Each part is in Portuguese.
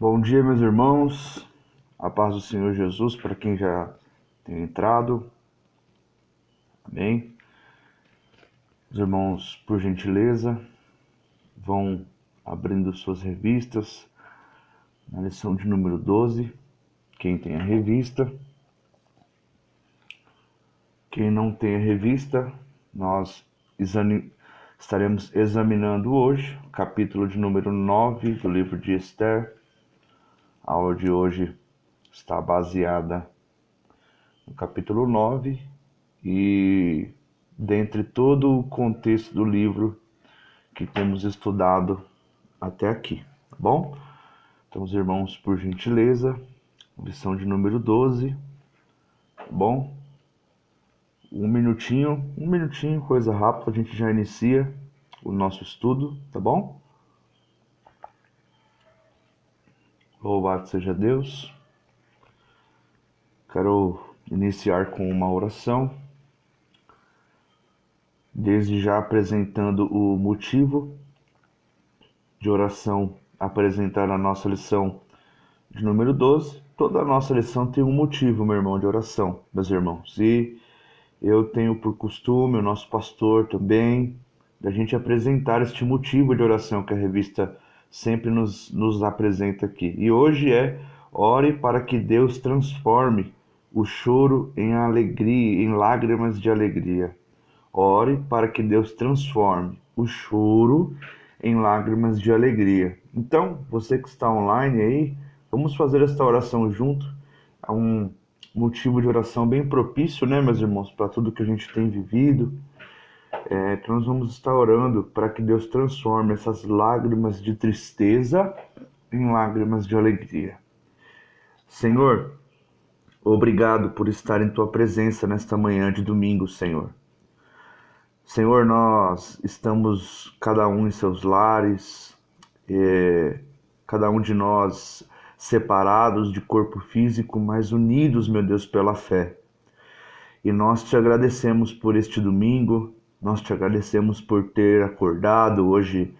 Bom dia, meus irmãos. A paz do Senhor Jesus para quem já tem entrado. Amém. Os irmãos, por gentileza, vão abrindo suas revistas na lição de número 12. Quem tem a revista. Quem não tem a revista, nós estaremos examinando hoje o capítulo de número 9 do livro de Esther. A aula de hoje está baseada no capítulo 9 e dentre todo o contexto do livro que temos estudado até aqui, tá bom? Então, os irmãos, por gentileza, lição de número 12, tá bom? Um minutinho, coisa rápida, a gente já inicia o nosso estudo, tá bom? Louvado seja Deus. Quero iniciar com uma oração, desde já apresentando o motivo de oração apresentar na nossa lição de número 12. Toda a nossa lição tem um motivo, meu irmão, de oração, meus irmãos. E eu tenho por costume, o nosso pastor também, da gente apresentar este motivo de oração que a revista sempre nos apresenta aqui. E hoje é: ore para que Deus transforme o choro em alegria, em lágrimas de alegria. Ore para que Deus transforme o choro em lágrimas de alegria. Então, você que está online aí, vamos fazer esta oração junto. É um motivo de oração bem propício, né, meus irmãos, para tudo que a gente tem vivido. Então nós vamos estar orando para que Deus transforme essas lágrimas de tristeza em lágrimas de alegria. Senhor, obrigado por estar em Tua presença nesta manhã de domingo, Senhor. Senhor, nós estamos cada um em seus lares, cada um de nós separados de corpo físico, mas unidos, meu Deus, pela fé. E nós te agradecemos por este domingo, nós te agradecemos por ter acordado hoje,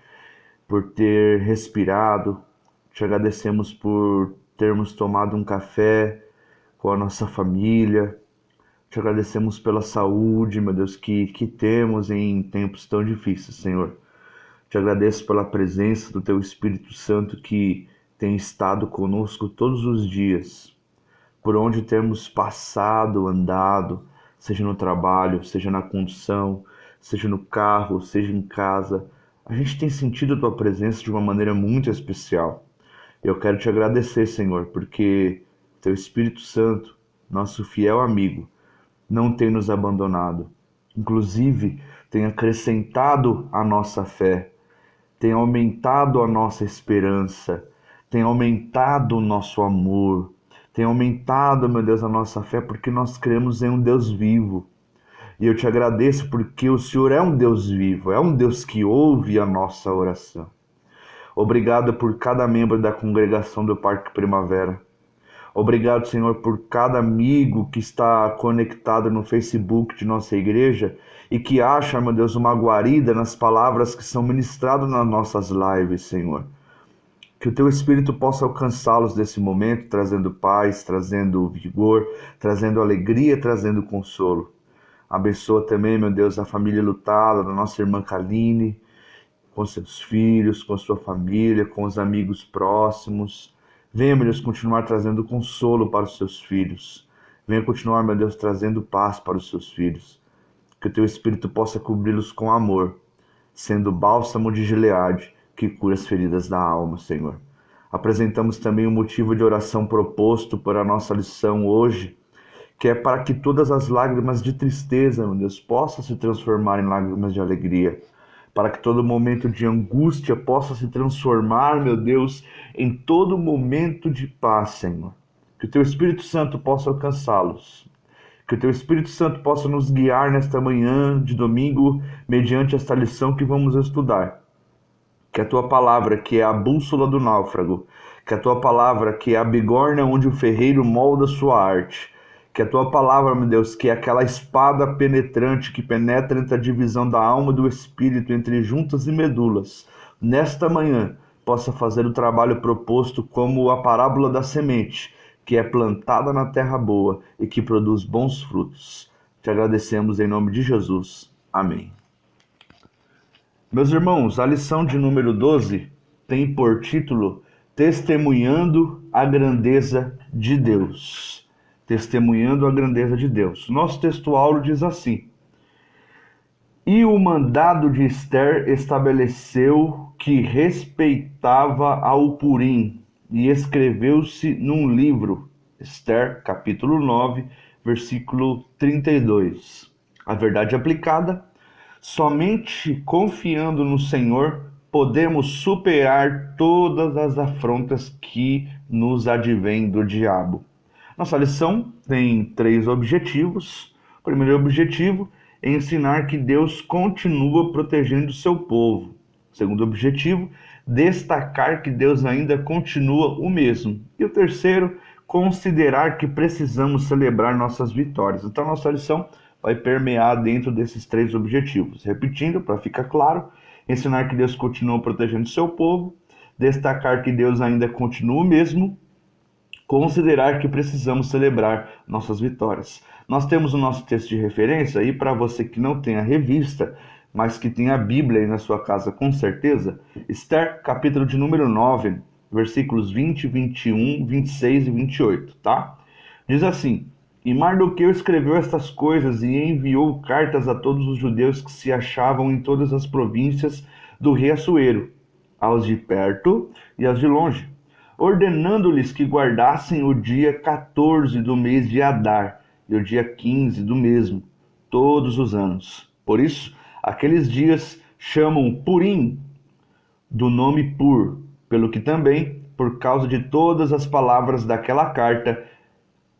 por ter respirado, te agradecemos por termos tomado um café com a nossa família, te agradecemos pela saúde, meu Deus, que temos em tempos tão difíceis, Senhor. Te agradeço pela presença do Teu Espírito Santo que tem estado conosco todos os dias, por onde temos passado, andado, seja no trabalho, seja na condução, seja no carro, seja em casa. A gente tem sentido a Tua presença de uma maneira muito especial. Eu quero te agradecer, Senhor, porque Teu Espírito Santo, nosso fiel amigo, não tem nos abandonado. Inclusive, tem acrescentado a nossa fé, tem aumentado a nossa esperança, tem aumentado o nosso amor, tem aumentado, meu Deus, a nossa fé, porque nós cremos em um Deus vivo. E eu te agradeço porque o Senhor é um Deus vivo, é um Deus que ouve a nossa oração. Obrigado por cada membro da congregação do Parque Primavera. Obrigado, Senhor, por cada amigo que está conectado no Facebook de nossa igreja e que acha, meu Deus, uma guarida nas palavras que são ministradas nas nossas lives, Senhor. Que o Teu Espírito possa alcançá-los nesse momento, trazendo paz, trazendo vigor, trazendo alegria, trazendo consolo. Abençoa também, meu Deus, a família lutada da nossa irmã Kaline, com seus filhos, com sua família, com os amigos próximos. Venha, meu Deus, continuar trazendo consolo para os seus filhos. Venha continuar, meu Deus, trazendo paz para os seus filhos. Que o Teu Espírito possa cobri-los com amor, sendo o bálsamo de Gileade que cura as feridas da alma, Senhor. Apresentamos também o motivo de oração proposto para a nossa lição hoje, que é para que todas as lágrimas de tristeza, meu Deus, possam se transformar em lágrimas de alegria. Para que todo momento de angústia possa se transformar, meu Deus, em todo momento de paz, Senhor. Que o Teu Espírito Santo possa alcançá-los. Que o Teu Espírito Santo possa nos guiar nesta manhã de domingo, mediante esta lição que vamos estudar. Que a Tua palavra, que é a bússola do náufrago, que a Tua palavra, que é a bigorna onde o ferreiro molda sua arte, que a Tua palavra, meu Deus, que é aquela espada penetrante que penetra entre a divisão da alma e do espírito, entre juntas e medulas, nesta manhã, possa fazer o trabalho proposto, como a parábola da semente, que é plantada na terra boa e que produz bons frutos. Te agradecemos em nome de Jesus. Amém. Meus irmãos, a lição de número 12 tem por título Testemunhando a Grandeza de Deus. Testemunhando a Grandeza de Deus. Nosso textual diz assim: E o mandado de Ester estabeleceu que respeitava ao Purim, e escreveu-se num livro. Ester, capítulo 9, versículo 32. A verdade aplicada: somente confiando no Senhor podemos superar todas as afrontas que nos advêm do diabo. Nossa lição tem 3 objetivos. O primeiro objetivo é ensinar que Deus continua protegendo o seu povo. O segundo objetivo, destacar que Deus ainda continua o mesmo. E o terceiro, considerar que precisamos celebrar nossas vitórias. Então, nossa lição vai permear dentro desses 3 objetivos. Repetindo, para ficar claro: ensinar que Deus continua protegendo o seu povo, destacar que Deus ainda continua o mesmo, considerar que precisamos celebrar nossas vitórias. Nós temos o nosso texto de referência, e para você que não tem a revista, mas que tem a Bíblia aí na sua casa com certeza, Ester, capítulo de número 9, versículos 20, 21, 26 e 28, tá? Diz assim: E Mardoqueu escreveu estas coisas e enviou cartas a todos os judeus que se achavam em todas as províncias do rei Assuero, aos de perto e aos de longe, ordenando-lhes que guardassem o dia 14 do mês de Adar e o dia 15 do mesmo, todos os anos. Por isso, aqueles dias chamam Purim, do nome Pur, pelo que também, por causa de todas as palavras daquela carta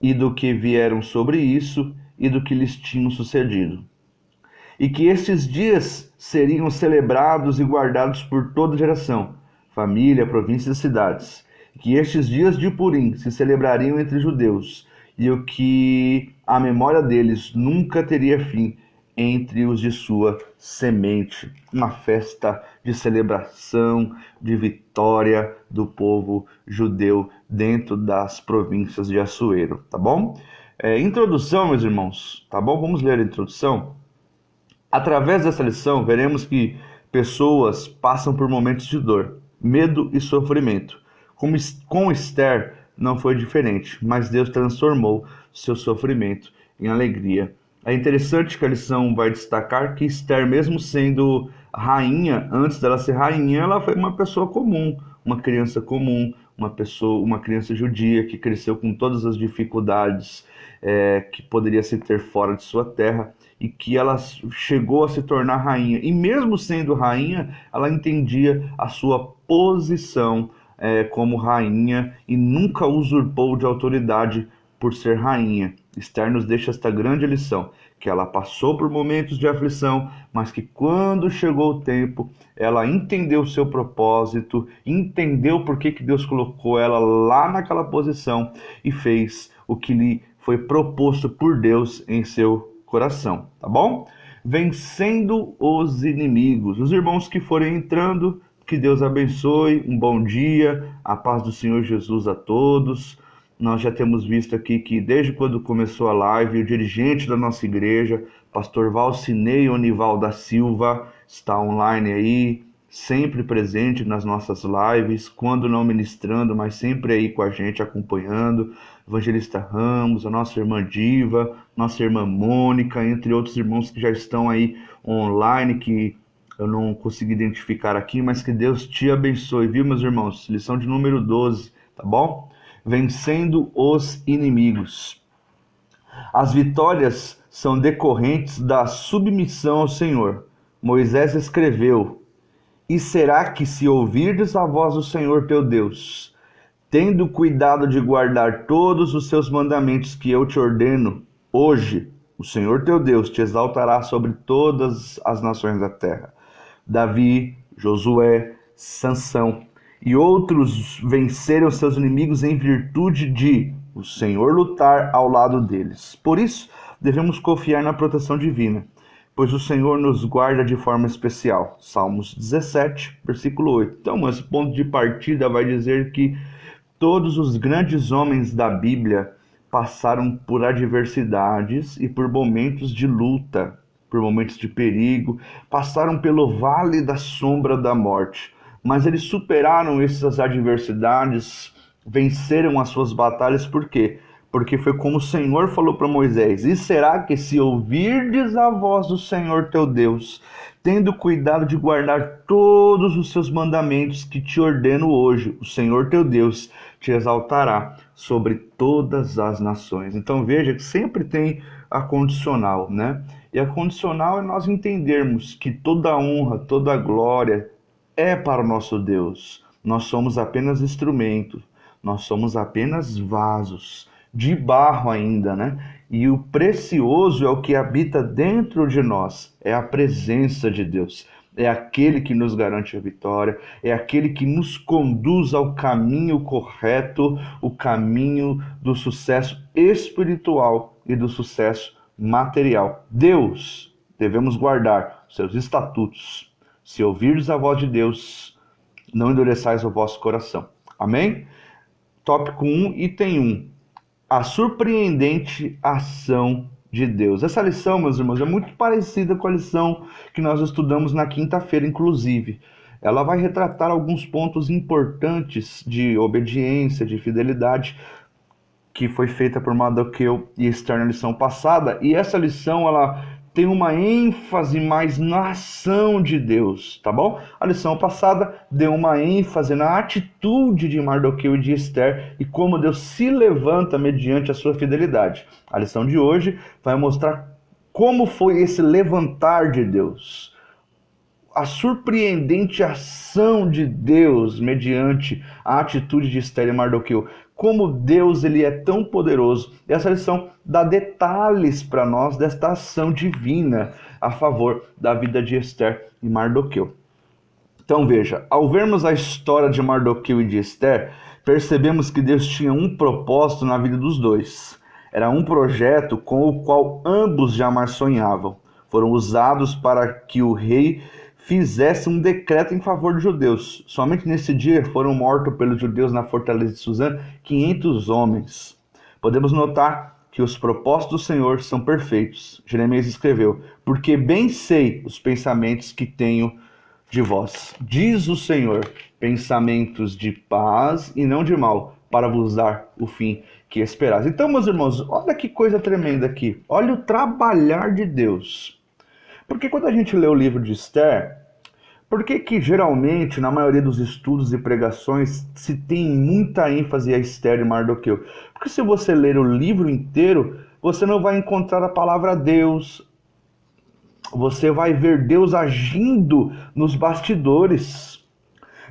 e do que vieram sobre isso e do que lhes tinham sucedido. E que estes dias seriam celebrados e guardados por toda geração, família, províncias e cidades. Que estes dias de Purim se celebrariam entre judeus, e o que a memória deles nunca teria fim entre os de sua semente. Uma festa de celebração, de vitória do povo judeu dentro das províncias de Assuero, tá bom? Introdução, meus irmãos, tá bom? Vamos ler a introdução. Através dessa lição, veremos que pessoas passam por momentos de dor, medo e sofrimento. Com Ester não foi diferente, mas Deus transformou seu sofrimento em alegria. É interessante que a lição vai destacar que Ester, mesmo sendo rainha, antes dela ser rainha, ela foi uma pessoa comum, uma criança comum, uma criança judia que cresceu com todas as dificuldades que poderia se ter fora de sua terra, e que ela chegou a se tornar rainha. E mesmo sendo rainha, ela entendia a sua posição como rainha e nunca usurpou de autoridade por ser rainha. Ester nos deixa esta grande lição, que ela passou por momentos de aflição, mas que quando chegou o tempo, ela entendeu o seu propósito, entendeu por que Deus colocou ela lá naquela posição e fez o que lhe foi proposto por Deus em seu coração, tá bom? Vencendo os inimigos. Os irmãos que forem entrando, que Deus abençoe, um bom dia, a paz do Senhor Jesus a todos. Nós já temos visto aqui que desde quando começou a live, o dirigente da nossa igreja, pastor Valcinei Onival da Silva, está online aí, sempre presente nas nossas lives, quando não ministrando, mas sempre aí com a gente acompanhando. Evangelista Ramos, a nossa irmã Diva, nossa irmã Mônica, entre outros irmãos que já estão aí online, que eu não consegui identificar aqui, mas que Deus te abençoe, viu, meus irmãos? Lição de número 12, tá bom? Vencendo os inimigos. As vitórias são decorrentes da submissão ao Senhor. Moisés escreveu: E será que se ouvirdes a voz do Senhor teu Deus, tendo cuidado de guardar todos os seus mandamentos que eu te ordeno, hoje o Senhor teu Deus te exaltará sobre todas as nações da terra. Davi, Josué, Sansão e outros venceram seus inimigos em virtude de o Senhor lutar ao lado deles. Por isso, devemos confiar na proteção divina. pois o Senhor nos guarda de forma especial. Salmos 17, versículo 8. Então, esse ponto de partida vai dizer que todos os grandes homens da Bíblia passaram por adversidades e por momentos de luta, por momentos de perigo, passaram pelo vale da sombra da morte. Mas eles superaram essas adversidades, venceram as suas batalhas, por quê? Porque foi como o Senhor falou para Moisés: e será que se ouvirdes a voz do Senhor teu Deus, tendo cuidado de guardar todos os seus mandamentos que te ordeno hoje, o Senhor teu Deus te exaltará sobre todas as nações. Então veja que sempre tem a condicional, né? E a condicional é nós entendermos que toda honra, toda glória é para o nosso Deus. Nós somos apenas instrumentos, nós somos apenas vasos, de barro ainda, né? E o precioso é o que habita dentro de nós, é a presença de Deus. É aquele que nos garante a vitória, é aquele que nos conduz ao caminho correto, o caminho do sucesso espiritual e do sucesso material. Deus, devemos guardar seus estatutos. Se ouvirdes a voz de Deus, não endureçais o vosso coração. Amém? Tópico 1, item 1. A surpreendente ação de Deus. Essa lição, meus irmãos, é muito parecida com a lição que nós estudamos na quinta-feira, inclusive. Ela vai retratar alguns pontos importantes de obediência, de fidelidade, que foi feita por Mardoqueu e Esther na lição passada. E essa lição, ela tem uma ênfase mais na ação de Deus, tá bom? A lição passada deu uma ênfase na atitude de Mardoqueu e de Esther e como Deus se levanta mediante a sua fidelidade. A lição de hoje vai mostrar como foi esse levantar de Deus, a surpreendente ação de Deus mediante a atitude de Esther e Mardoqueu. Como Deus ele é tão poderoso. E essa lição dá detalhes para nós desta ação divina a favor da vida de Esther e Mardoqueu. Então veja, ao vermos a história de Mardoqueu e de Esther, percebemos que Deus tinha um propósito na vida dos dois. Era um projeto com o qual ambos jamais sonhavam. Foram usados para que o rei fizesse um decreto em favor dos judeus. Somente nesse dia foram mortos pelos judeus na fortaleza de Suzã 500 homens. Podemos notar que os propósitos do Senhor são perfeitos. Jeremias escreveu: porque bem sei os pensamentos que tenho de vós, diz o Senhor, pensamentos de paz e não de mal, para vos dar o fim que esperais. Então, meus irmãos, olha que coisa tremenda aqui. Olha o trabalhar de Deus. Porque quando a gente lê o livro de Esther, por que geralmente, na maioria dos estudos e pregações, se tem muita ênfase a Esther e Mardoqueu? Porque se você ler o livro inteiro, você não vai encontrar a palavra Deus. Você vai ver Deus agindo nos bastidores.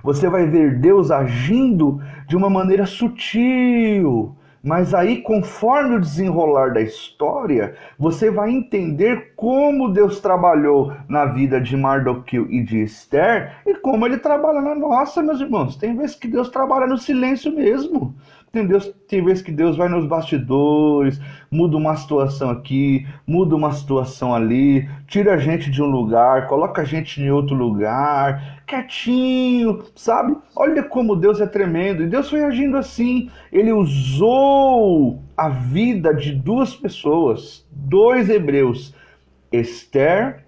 Você vai ver Deus agindo de uma maneira sutil. Mas aí, conforme o desenrolar da história, você vai entender como Deus trabalhou na vida de Mardoqueu e de Esther e como ele trabalha na nossa, meus irmãos. Tem vezes que Deus trabalha no silêncio mesmo. Tem vezes que Deus vai nos bastidores, muda uma situação aqui, muda uma situação ali, tira a gente de um lugar, coloca a gente em outro lugar, quietinho, sabe? Olha como Deus é tremendo. E Deus foi agindo assim. Ele usou a vida de duas pessoas, dois hebreus, Esther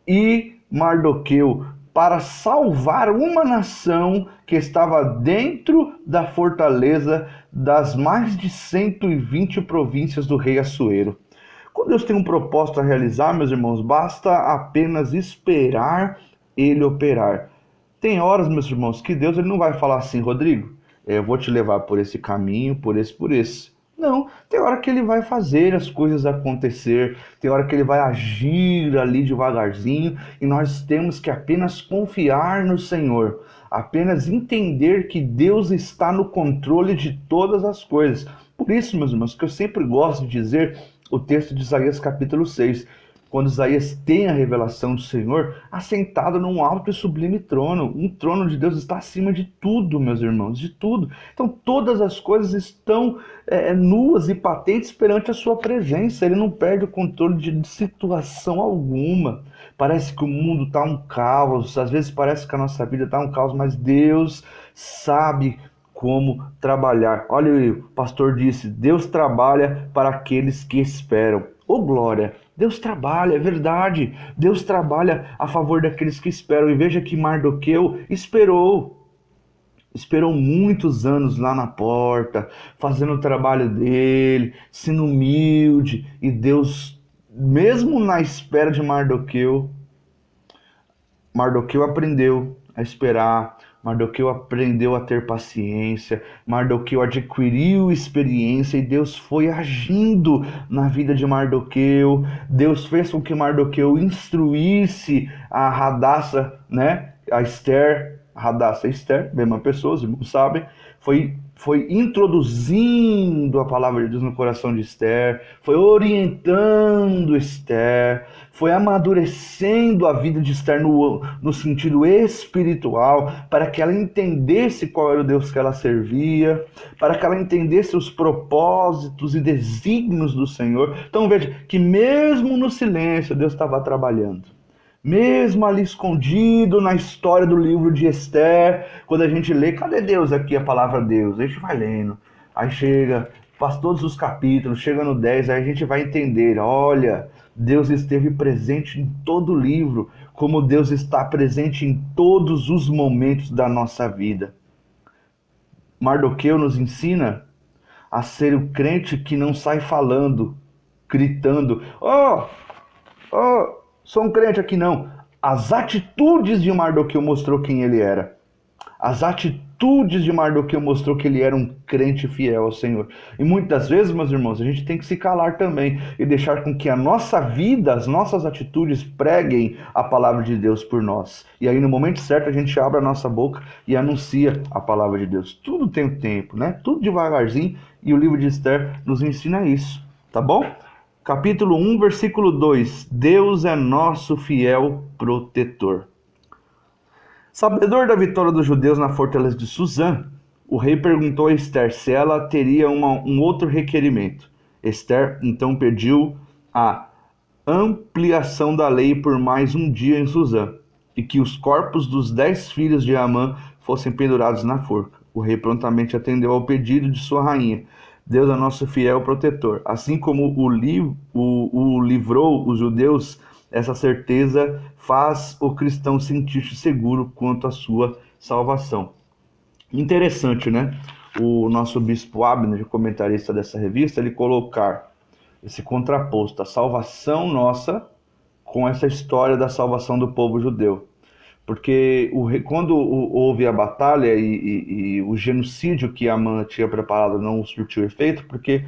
e Mardoqueu, para salvar uma nação que estava dentro da fortaleza das mais de 120 províncias do rei Assuero. Quando Deus tem um propósito a realizar, meus irmãos, basta apenas esperar ele operar. Tem horas, meus irmãos, que Deus ele não vai falar assim: Rodrigo, eu vou te levar por esse caminho, por esse. Não, tem hora que ele vai fazer as coisas acontecer, tem hora que ele vai agir ali devagarzinho, e nós temos que apenas confiar no Senhor, apenas entender que Deus está no controle de todas as coisas. Por isso, meus irmãos, que eu sempre gosto de dizer o texto de Isaías capítulo 6, quando Isaías tem a revelação do Senhor, assentado num alto e sublime trono. Um trono de Deus está acima de tudo, meus irmãos, de tudo. Então todas as coisas estão nuas e patentes perante a sua presença. Ele não perde o controle de situação alguma. Parece que o mundo está um caos, às vezes parece que a nossa vida está um caos, mas Deus sabe como trabalhar. Olha aí, o pastor disse, Deus trabalha para aqueles que esperam. Ô glória, Deus trabalha, é verdade. Deus trabalha a favor daqueles que esperam. E veja que Mardoqueu esperou muitos anos lá na porta, fazendo o trabalho dele, sendo humilde. E Deus, mesmo na espera de Mardoqueu aprendeu a esperar, Mardoqueu aprendeu a ter paciência, Mardoqueu adquiriu experiência e Deus foi agindo na vida de Mardoqueu. Deus fez com que Mardoqueu instruísse a Hadassa, né? A Esther, Hadassa e Esther, mesma pessoa, os irmãos sabem, foi introduzindo a palavra de Deus no coração de Esther, foi orientando Esther, foi amadurecendo a vida de Esther no sentido espiritual, para que ela entendesse qual era o Deus que ela servia, para que ela entendesse os propósitos e desígnios do Senhor. Então veja que mesmo no silêncio Deus estava trabalhando. Mesmo ali escondido na história do livro de Esther, quando a gente lê, cadê Deus aqui, a palavra Deus? A gente vai lendo, aí chega, faz todos os capítulos, chega no 10, aí a gente vai entender, olha, Deus esteve presente em todo o livro, como Deus está presente em todos os momentos da nossa vida. Mardoqueu nos ensina a ser o crente que não sai falando, gritando, sou um crente aqui, não. As atitudes de Mardoqueu mostrou quem ele era. As atitudes de Mardoqueu mostrou que ele era um crente fiel ao Senhor. E muitas vezes, meus irmãos, a gente tem que se calar também e deixar com que a nossa vida, as nossas atitudes preguem a palavra de Deus por nós. E aí no momento certo a gente abre a nossa boca e anuncia a palavra de Deus. Tudo tem o tempo, né? Tudo devagarzinho, e o livro de Esther nos ensina isso, tá bom? Capítulo 1, versículo 2. Deus é nosso fiel protetor. Sabedor da vitória dos judeus na fortaleza de Suzã, o rei perguntou a Esther se ela teria um outro requerimento. Esther então pediu a ampliação da lei por mais um dia em Suzã, e que os corpos dos 10 filhos de Amã fossem pendurados na forca. O rei prontamente atendeu ao pedido de sua rainha. Deus é nosso fiel protetor. Assim como o livrou os judeus, essa certeza faz o cristão sentir-se seguro quanto à sua salvação. Interessante, né? O nosso bispo Abner, comentarista dessa revista, ele colocar esse contraposto, a salvação nossa com essa história da salvação do povo judeu. Porque quando houve a batalha e o genocídio que Amã tinha preparado não surtiu efeito, porque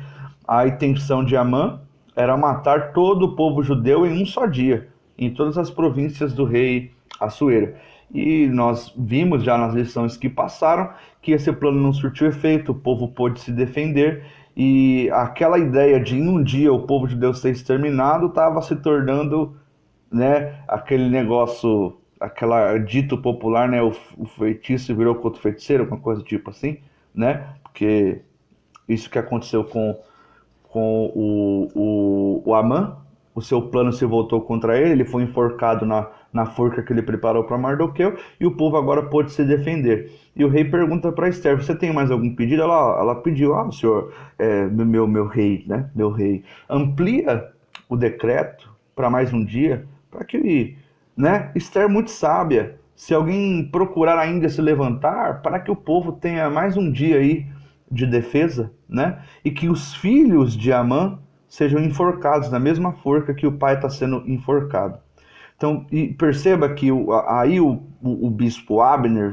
a intenção de Amã era matar todo o povo judeu em um só dia, em todas as províncias do rei Assuero. E nós vimos já nas lições que passaram que esse plano não surtiu efeito, o povo pôde se defender, e aquela ideia de em um dia o povo judeu ser exterminado estava se tornando, né, aquele negócio, aquela dito popular, né, o feitiço virou contra o feiticeiro, alguma coisa tipo assim, né, porque isso que aconteceu com o Amã, o seu plano se voltou contra ele, ele foi enforcado na forca que ele preparou para Mardoqueu, e o povo agora pôde se defender. E o rei pergunta para Esther, você tem mais algum pedido? Ela pediu, senhor, meu rei, né, meu rei, amplia o decreto para mais um dia, para que, né, Esther muito sábia, se alguém procurar ainda se levantar, para que o povo tenha mais um dia aí de defesa, né, e que os filhos de Amã sejam enforcados na mesma forca que o pai está sendo enforcado. Então, e perceba que aí o bispo Abner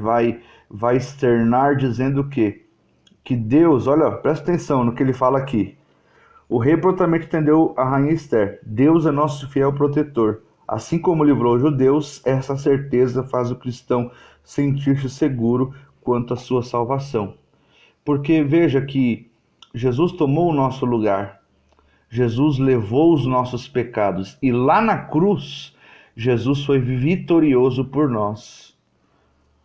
vai externar dizendo que Deus, olha, presta atenção no que ele fala aqui. O rei prontamente atendeu a rainha Esther. Deus é nosso fiel protetor. Assim como livrou os judeus, essa certeza faz o cristão sentir-se seguro quanto à sua salvação. Porque veja que Jesus tomou o nosso lugar. Jesus levou os nossos pecados e lá na cruz, Jesus foi vitorioso por nós.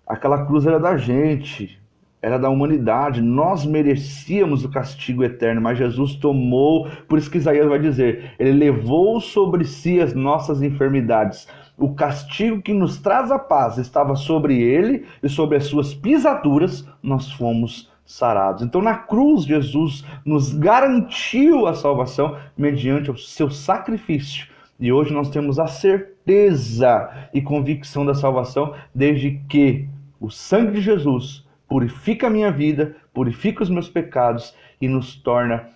Aquela cruz era da gente, era da humanidade, nós merecíamos o castigo eterno, mas Jesus tomou, por isso que Isaías vai dizer, ele levou sobre si as nossas enfermidades. O castigo que nos traz a paz estava sobre ele e sobre as suas pisaduras nós fomos sarados. Então na cruz Jesus nos garantiu a salvação mediante o seu sacrifício. E hoje nós temos a certeza e convicção da salvação desde que o sangue de Jesus purifica a minha vida, purifica os meus pecados e nos torna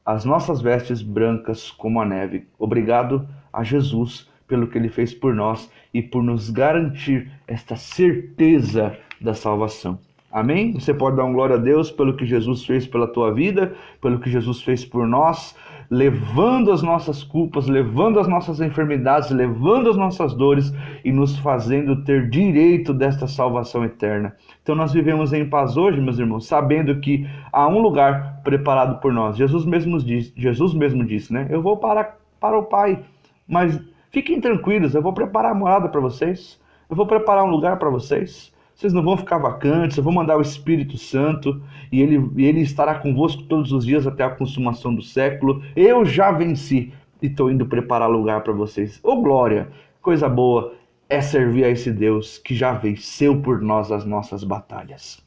as nossas vestes brancas como a neve. Obrigado a Jesus pelo que ele fez por nós e por nos garantir esta certeza da salvação. Amém? Você pode dar um glória a Deus pelo que Jesus fez pela tua vida, pelo que Jesus fez por nós, levando as nossas culpas, levando as nossas enfermidades, levando as nossas dores e nos fazendo ter direito desta salvação eterna. Então nós vivemos em paz hoje, meus irmãos, sabendo que há um lugar preparado por nós. Jesus mesmo disse, né? Eu vou para o Pai, mas fiquem tranquilos, eu vou preparar a morada para vocês, eu vou preparar um lugar para vocês. Vocês não vão ficar vacantes, eu vou mandar o Espírito Santo e ele estará convosco todos os dias até a consumação do século. Eu já venci e estou indo preparar lugar para vocês. Ô glória, coisa boa é servir a esse Deus que já venceu por nós as nossas batalhas.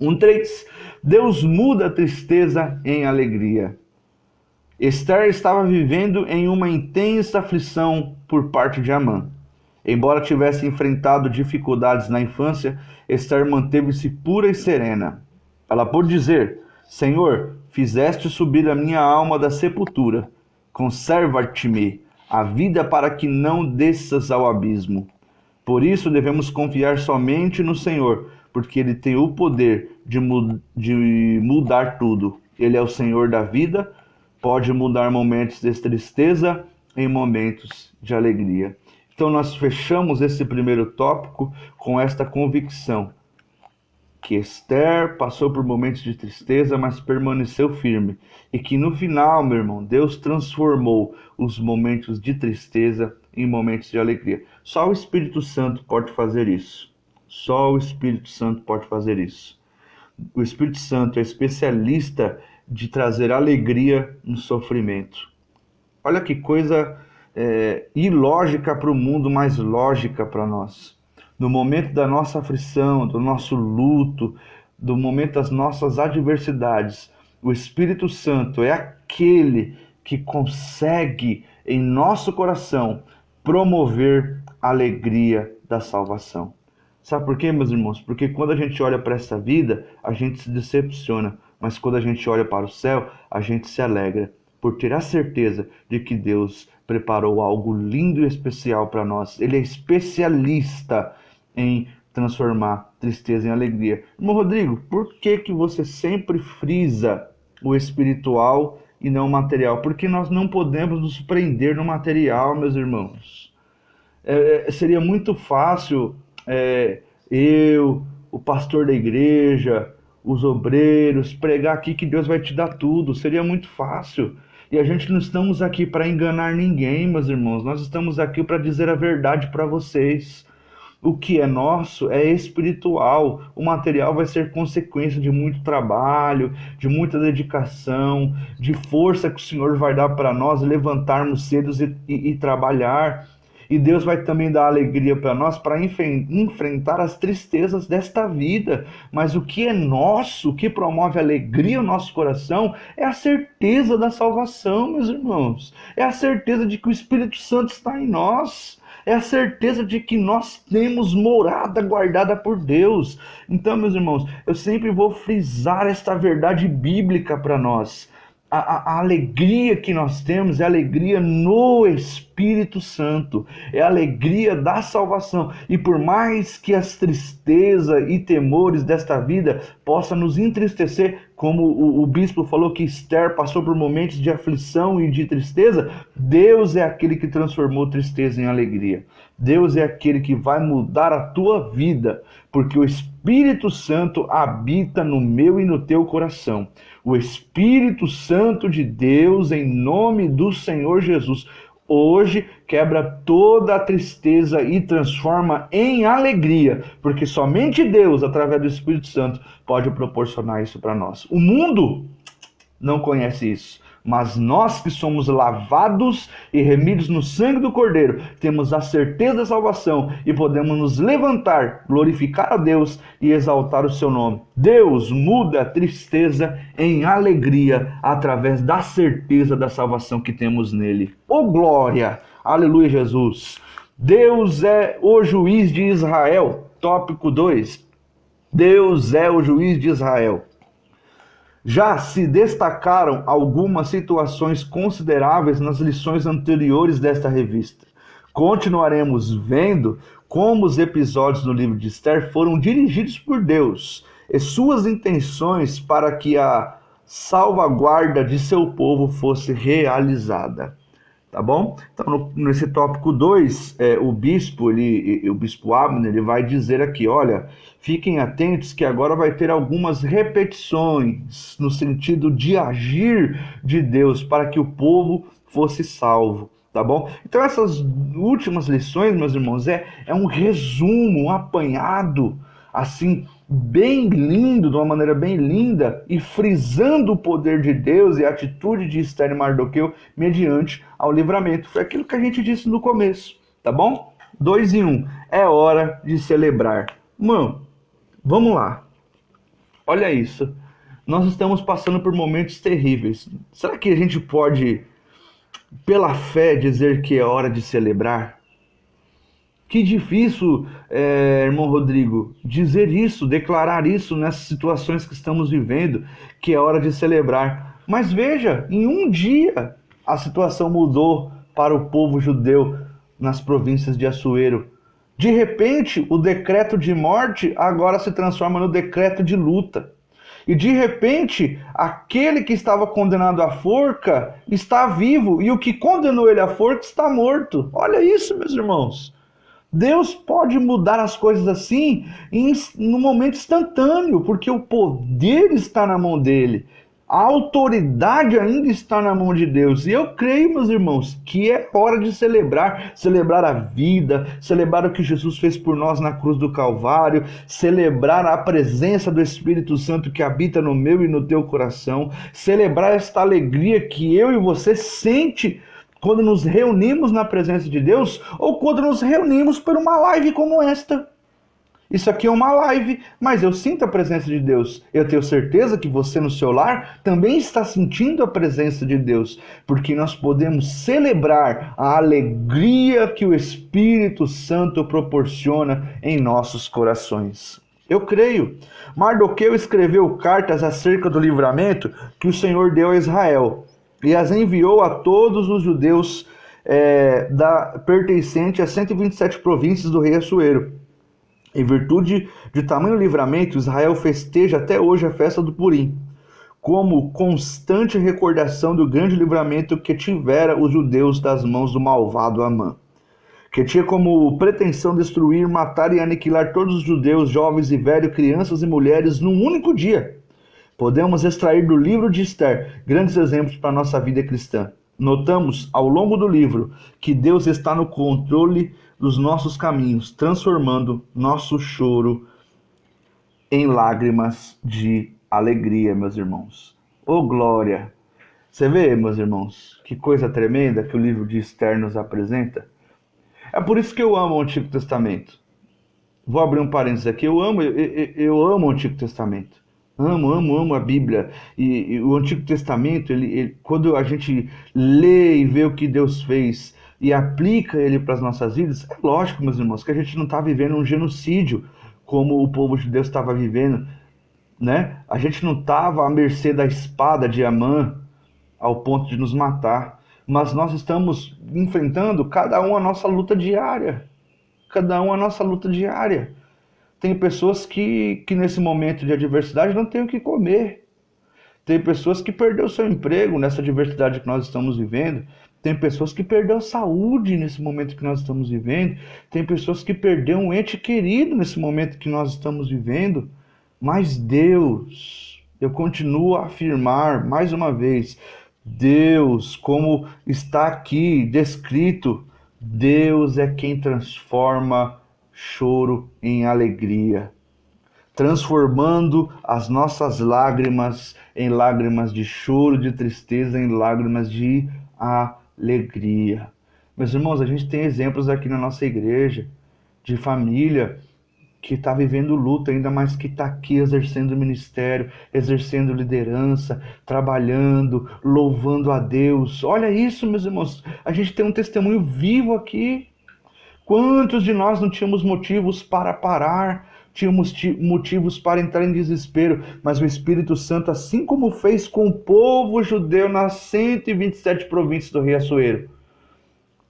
1:3. Deus muda a tristeza em alegria. Esther estava vivendo em uma intensa aflição por parte de Amã. Embora tivesse enfrentado dificuldades na infância, Esther manteve-se pura e serena. Ela pôde dizer: Senhor, fizeste subir a minha alma da sepultura. Conserva-te-me a vida para que não desças ao abismo. Por isso devemos confiar somente no Senhor, porque Ele tem o poder de mudar tudo. Ele é o Senhor da vida, pode mudar momentos de tristeza em momentos de alegria. Então nós fechamos esse primeiro tópico com esta convicção, que Esther passou por momentos de tristeza, mas permaneceu firme. E que no final, meu irmão, Deus transformou os momentos de tristeza em momentos de alegria. Só o Espírito Santo pode fazer isso. Só o Espírito Santo pode fazer isso. O Espírito Santo é especialista de trazer alegria no sofrimento. Olha que coisa ilógica para o mundo, mas lógica para nós. No momento da nossa aflição, do nosso luto, do momento das nossas adversidades, o Espírito Santo é aquele que consegue em nosso coração promover a alegria da salvação. Sabe por quê, meus irmãos? Porque quando a gente olha para essa vida, a gente se decepciona, mas quando a gente olha para o céu, a gente se alegra por ter a certeza de que Deus preparou algo lindo e especial para nós. Ele é especialista em transformar tristeza em alegria. Irmão Rodrigo, por que você sempre frisa o espiritual e não o material? Porque nós não podemos nos prender no material, meus irmãos. Seria muito fácil eu, o pastor da igreja, os obreiros, pregar aqui que Deus vai te dar tudo. Seria muito fácil. E a gente não estamos aqui para enganar ninguém, meus irmãos. Nós estamos aqui para dizer a verdade para vocês. O que é nosso é espiritual. O material vai ser consequência de muito trabalho, de muita dedicação, de força que o Senhor vai dar para nós levantarmos cedo e trabalhar. E Deus vai também dar alegria para nós para enfrentar as tristezas desta vida. Mas o que é nosso, o que promove alegria no nosso coração, é a certeza da salvação, meus irmãos. É a certeza de que o Espírito Santo está em nós. É a certeza de que nós temos morada guardada por Deus. Então, meus irmãos, eu sempre vou frisar esta verdade bíblica para nós. A alegria que nós temos é a alegria no Espírito Santo, é a alegria da salvação. E por mais que as tristezas e temores desta vida possam nos entristecer, como o bispo falou que Esther passou por momentos de aflição e de tristeza, Deus é aquele que transformou tristeza em alegria. Deus é aquele que vai mudar a tua vida, porque o Espírito Santo habita no meu e no teu coração. O Espírito Santo de Deus, em nome do Senhor Jesus, hoje quebra toda a tristeza e transforma em alegria, porque somente Deus, através do Espírito Santo, pode proporcionar isso para nós. O mundo não conhece isso, mas nós que somos lavados e remidos no sangue do Cordeiro, temos a certeza da salvação e podemos nos levantar, glorificar a Deus e exaltar o seu nome. Deus muda a tristeza em alegria através da certeza da salvação que temos nele. Oh glória! Aleluia, Jesus! Deus é o juiz de Israel. Tópico 2. Deus é o juiz de Israel. Já se destacaram algumas situações consideráveis nas lições anteriores desta revista. Continuaremos vendo como os episódios do livro de Esther foram dirigidos por Deus e suas intenções para que a salvaguarda de seu povo fosse realizada. Tá bom? Então, nesse tópico 2, o bispo Abner, ele vai dizer aqui, olha, fiquem atentos que agora vai ter algumas repetições no sentido de agir de Deus para que o povo fosse salvo, tá bom? Então, essas últimas lições, meus irmãos, é um resumo, um apanhado, assim, bem lindo, de uma maneira bem linda, e frisando o poder de Deus e a atitude de Esther e Mardoqueu mediante ao livramento. Foi aquilo que a gente disse no começo, tá bom? 2 em 1. É hora de celebrar. Mano, vamos lá. Olha isso. Nós estamos passando por momentos terríveis. Será que a gente pode, pela fé, dizer que é hora de celebrar? Que difícil, irmão Rodrigo, dizer isso, declarar isso nessas situações que estamos vivendo, que é hora de celebrar. Mas veja, em um dia a situação mudou para o povo judeu nas províncias de Assuero. De repente, o decreto de morte agora se transforma no decreto de luta. E de repente, aquele que estava condenado à forca está vivo e o que condenou ele à forca está morto. Olha isso, meus irmãos. Deus pode mudar as coisas assim no momento instantâneo, porque o poder está na mão dele. A autoridade ainda está na mão de Deus. E eu creio, meus irmãos, que é hora de celebrar a vida, celebrar o que Jesus fez por nós na cruz do Calvário, celebrar a presença do Espírito Santo que habita no meu e no teu coração, celebrar esta alegria que eu e você sente quando nos reunimos na presença de Deus ou quando nos reunimos por uma live como esta. Isso aqui é uma live, mas eu sinto a presença de Deus. Eu tenho certeza que você no seu lar também está sentindo a presença de Deus, porque nós podemos celebrar a alegria que o Espírito Santo proporciona em nossos corações. Eu creio. Mardoqueu escreveu cartas acerca do livramento que o Senhor deu a Israel e as enviou a todos os judeus pertencentes a 127 províncias do rei Assuero. Em virtude de tamanho livramento, Israel festeja até hoje a festa do Purim, como constante recordação do grande livramento que tivera os judeus das mãos do malvado Amã, que tinha como pretensão destruir, matar e aniquilar todos os judeus, jovens e velhos, crianças e mulheres, num único dia. Podemos extrair do livro de Esther grandes exemplos para a nossa vida cristã. Notamos ao longo do livro que Deus está no controle dos nossos caminhos, transformando nosso choro em lágrimas de alegria, meus irmãos. Oh glória! Você vê, meus irmãos, que coisa tremenda que o livro de Esther nos apresenta? É por isso que eu amo o Antigo Testamento. Vou abrir um parênteses aqui. Eu amo o Antigo Testamento. Amo a Bíblia. E o Antigo Testamento, quando a gente lê e vê o que Deus fez e aplica ele para as nossas vidas, é lógico, meus irmãos, que a gente não está vivendo um genocídio como o povo judeu estava vivendo, né? A gente não estava à mercê da espada de Amã ao ponto de nos matar, mas nós estamos enfrentando cada um a nossa luta diária. Cada um a nossa luta diária. Tem pessoas que nesse momento de adversidade não têm o que comer. Tem pessoas que perderam seu emprego nessa diversidade que nós estamos vivendo. Tem pessoas que perderam saúde nesse momento que nós estamos vivendo. Tem pessoas que perderam um ente querido nesse momento que nós estamos vivendo. Mas Deus, eu continuo a afirmar mais uma vez, Deus, como está aqui descrito, Deus é quem transforma choro em alegria, transformando as nossas lágrimas em lágrimas de choro, de tristeza, em lágrimas de alegria. Meus irmãos, a gente tem exemplos aqui na nossa igreja de família que está vivendo luta, ainda mais que está aqui exercendo o ministério, exercendo liderança, trabalhando, louvando a Deus. Olha isso, meus irmãos, a gente tem um testemunho vivo aqui. Quantos de nós não tínhamos motivos para parar, tínhamos motivos para entrar em desespero, mas o Espírito Santo, assim como fez com o povo judeu nas 127 províncias do Riachuelo,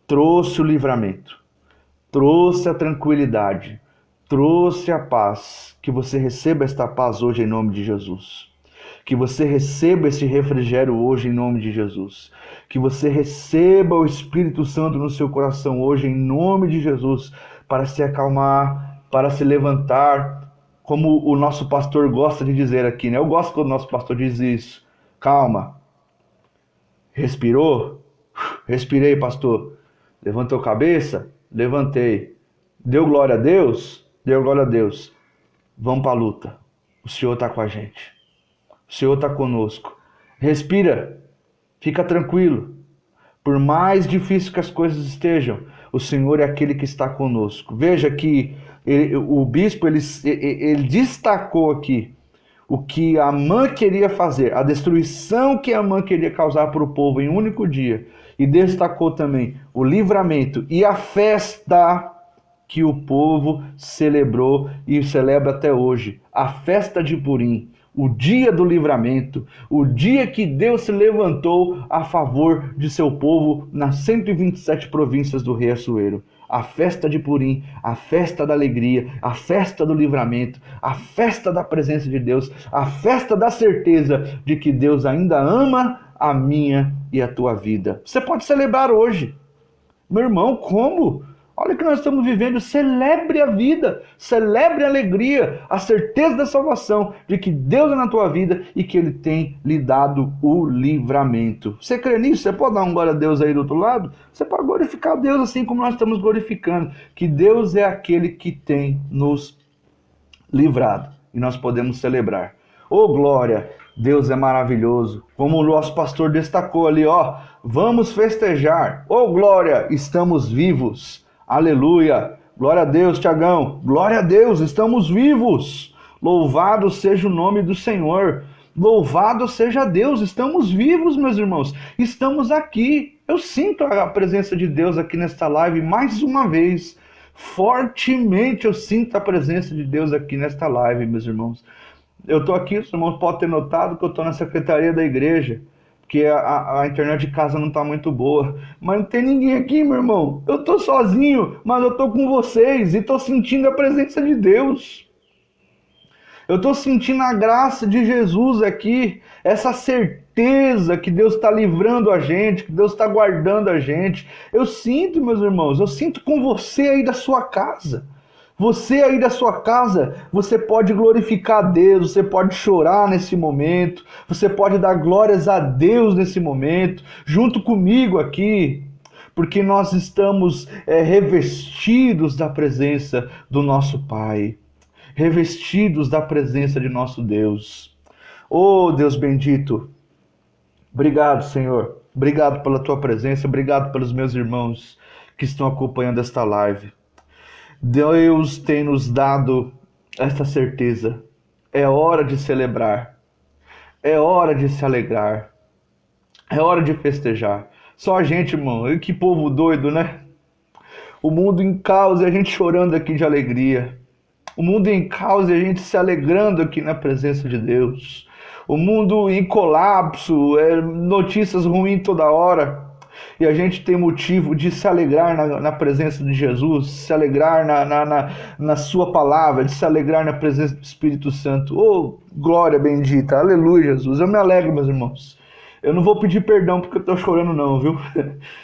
trouxe o livramento, trouxe a tranquilidade, trouxe a paz. Que você receba esta paz hoje em nome de Jesus. Que você receba esse refrigério hoje em nome de Jesus. Que você receba o Espírito Santo no seu coração hoje em nome de Jesus, para se acalmar, para se levantar, como o nosso pastor gosta de dizer aqui, né? Eu gosto quando o nosso pastor diz isso. Calma. Respirou? Respirei, pastor. Levantou a cabeça? Levantei. Deu glória a Deus? Deu glória a Deus. Vamos para a luta. O Senhor está com a gente. O Senhor está conosco. Respira. Fica tranquilo. Por mais difícil que as coisas estejam, o Senhor é aquele que está conosco. Veja que o bispo ele destacou aqui o que Amã queria fazer, a destruição que Amã queria causar para o povo em um único dia. E destacou também o livramento e a festa que o povo celebrou e celebra até hoje. A festa de Purim, o dia do livramento, o dia que Deus se levantou a favor de seu povo nas 127 províncias do Riachuelo. A festa de Purim, a festa da alegria, a festa do livramento, a festa da presença de Deus, a festa da certeza de que Deus ainda ama a minha e a tua vida. Você pode celebrar hoje. Meu irmão, como? Olha o que nós estamos vivendo. Celebre a vida, celebre a alegria, a certeza da salvação, de que Deus é na tua vida e que Ele tem lhe dado o livramento. Você crê nisso? Você pode dar um glória a Deus aí do outro lado? Você pode glorificar a Deus assim como nós estamos glorificando, que Deus é aquele que tem nos livrado e nós podemos celebrar. Ô glória! Deus é maravilhoso. Como o nosso pastor destacou ali, ó, vamos festejar. Ô glória! Estamos vivos. Aleluia! Glória a Deus, Tiagão! Glória a Deus, estamos vivos! Louvado seja o nome do Senhor! Louvado seja Deus! Estamos vivos, meus irmãos! Estamos aqui! Eu sinto a presença de Deus aqui nesta live mais uma vez. Fortemente eu sinto a presença de Deus aqui nesta live, meus irmãos. Eu estou aqui, os irmãos podem ter notado que eu estou na secretaria da igreja, porque a internet de casa não está muito boa. Mas não tem ninguém aqui, meu irmão. Eu estou sozinho, mas eu estou com vocês e estou sentindo a presença de Deus. Eu estou sentindo a graça de Jesus aqui, essa certeza que Deus está livrando a gente, que Deus está guardando a gente. Eu sinto, meus irmãos, eu sinto com você aí da sua casa. Você aí da sua casa, você pode glorificar a Deus, você pode chorar nesse momento, você pode dar glórias a Deus nesse momento, junto comigo aqui, porque nós estamos revestidos da presença do nosso Pai, revestidos da presença de nosso Deus. Oh, Deus bendito, obrigado, Senhor, obrigado pela tua presença, obrigado pelos meus irmãos que estão acompanhando esta live. Deus tem nos dado esta certeza. É hora de celebrar. É hora de se alegrar. É hora de festejar. Só a gente, irmão. E que povo doido, né? O mundo em caos e a gente chorando aqui de alegria. O mundo em caos e a gente se alegrando aqui na presença de Deus. O mundo em colapso, notícias ruins toda hora. E a gente tem motivo de se alegrar na presença de Jesus, se alegrar na sua palavra, de se alegrar na presença do Espírito Santo. Oh, glória bendita, aleluia, Jesus. Eu me alegro, meus irmãos. Eu não vou pedir perdão porque eu estou chorando não, viu?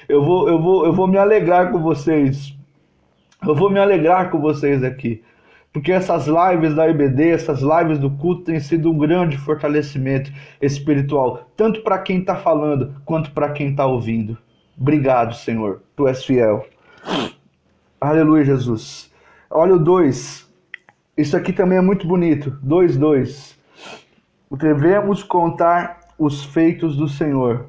Eu vou me alegrar com vocês. Eu vou me alegrar com vocês aqui. Porque essas lives da IBD, essas lives do culto têm sido um grande fortalecimento espiritual, tanto para quem está falando, quanto para quem está ouvindo. Obrigado, Senhor. Tu és fiel. Aleluia, Jesus. Olha o 2. Isso aqui também é muito bonito. 2:2. Devemos contar os feitos do Senhor.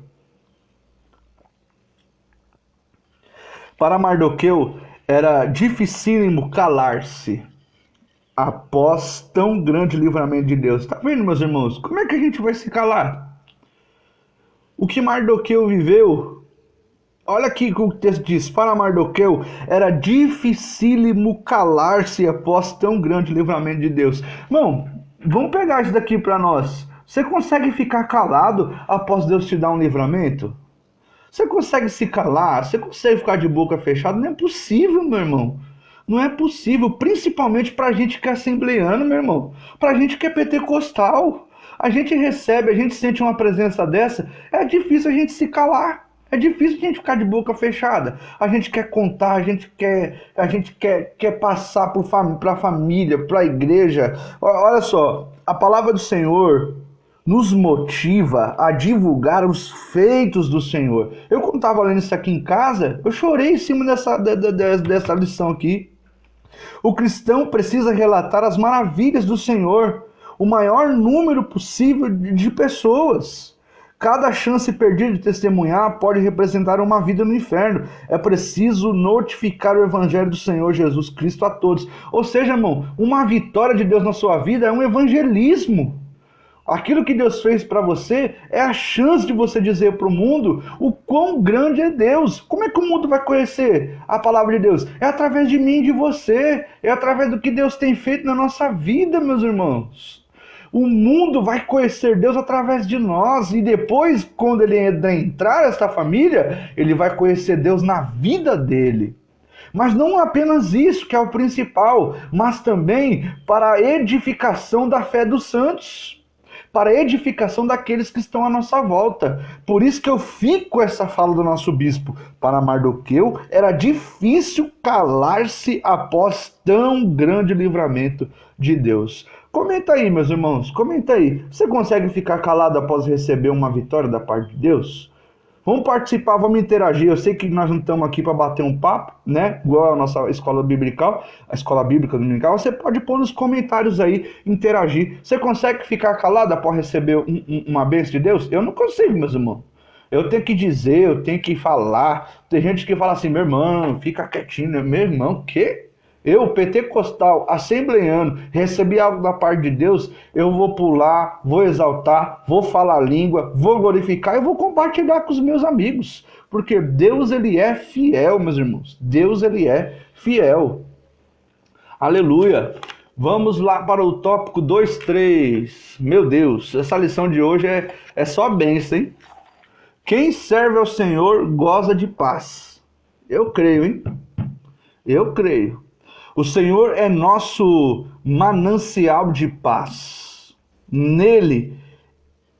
Para Mardoqueu era dificílimo calar-se após tão grande livramento de Deus. Tá vendo, meus irmãos? Como é que a gente vai se calar? O que Mardoqueu viveu, olha aqui o que o texto diz. Para Mardoqueu era dificílimo calar-se após tão grande livramento de Deus. Irmão, vamos pegar isso daqui para nós. Você consegue ficar calado após Deus te dar um livramento? Você consegue se calar? Você consegue ficar de boca fechada? Não é possível, meu irmão. Não é possível, principalmente para a gente que é assembleano, meu irmão. Para a gente que é pentecostal. A gente recebe, a gente sente uma presença dessa, é difícil a gente se calar. É difícil a gente ficar de boca fechada. A gente quer contar, a gente quer passar para a família, para a igreja. Olha só, a palavra do Senhor nos motiva a divulgar os feitos do Senhor. Eu, quando estava lendo isso aqui em casa, eu chorei em cima dessa lição aqui. O cristão precisa relatar as maravilhas do Senhor, o maior número possível de pessoas. Cada chance perdida de testemunhar pode representar uma vida no inferno. É preciso notificar o evangelho do Senhor Jesus Cristo a todos. Ou seja, irmão, uma vitória de Deus na sua vida é um evangelismo. Aquilo que Deus fez para você é a chance de você dizer para o mundo o quão grande é Deus. Como é que o mundo vai conhecer a palavra de Deus? É através de mim e de você. É através do que Deus tem feito na nossa vida, meus irmãos. O mundo vai conhecer Deus através de nós. E depois, quando ele entrar nesta família, ele vai conhecer Deus na vida dele. Mas não apenas isso que é o principal, mas também para a edificação da fé dos santos. Para a edificação daqueles que estão à nossa volta. Por isso que eu fico com essa fala do nosso bispo. Para Mardoqueu era difícil calar-se após tão grande livramento de Deus. Comenta aí, meus irmãos, comenta aí. Você consegue ficar calado após receber uma vitória da parte de Deus? Vamos participar, vamos interagir. Eu sei que nós não estamos aqui para bater um papo, né? Igual a nossa escola bíblica, a escola bíblica dominical. Você pode pôr nos comentários aí, interagir. Você consegue ficar calado após receber uma bênção de Deus? Eu não consigo, meus irmãos. Eu tenho que dizer, eu tenho que falar. Tem gente que fala assim, meu irmão, fica quietinho. Meu irmão, o quê? Eu, pentecostal, assembleano, recebi algo da parte de Deus, eu vou pular, vou exaltar, vou falar a língua, vou glorificar e vou compartilhar com os meus amigos. Porque Deus, ele é fiel, meus irmãos. Deus, ele é fiel. Aleluia. Vamos lá para o tópico 2:3. Meu Deus, essa lição de hoje é só bênção, hein? Quem serve ao Senhor goza de paz. Eu creio, hein? Eu creio. O Senhor é nosso manancial de paz. Nele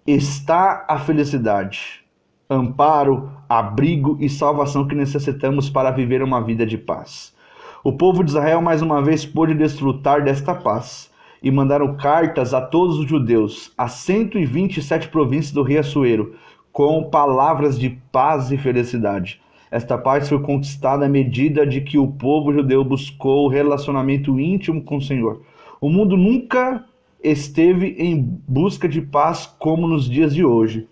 está a felicidade, amparo, abrigo e salvação que necessitamos para viver uma vida de paz. O povo de Israel mais uma vez pôde desfrutar desta paz e mandaram cartas a todos os judeus, a 127 províncias do rei Assuero, com palavras de paz e felicidade. Esta paz foi conquistada à medida de que o povo judeu buscou o relacionamento íntimo com o Senhor. O mundo nunca esteve em busca de paz como nos dias de hoje.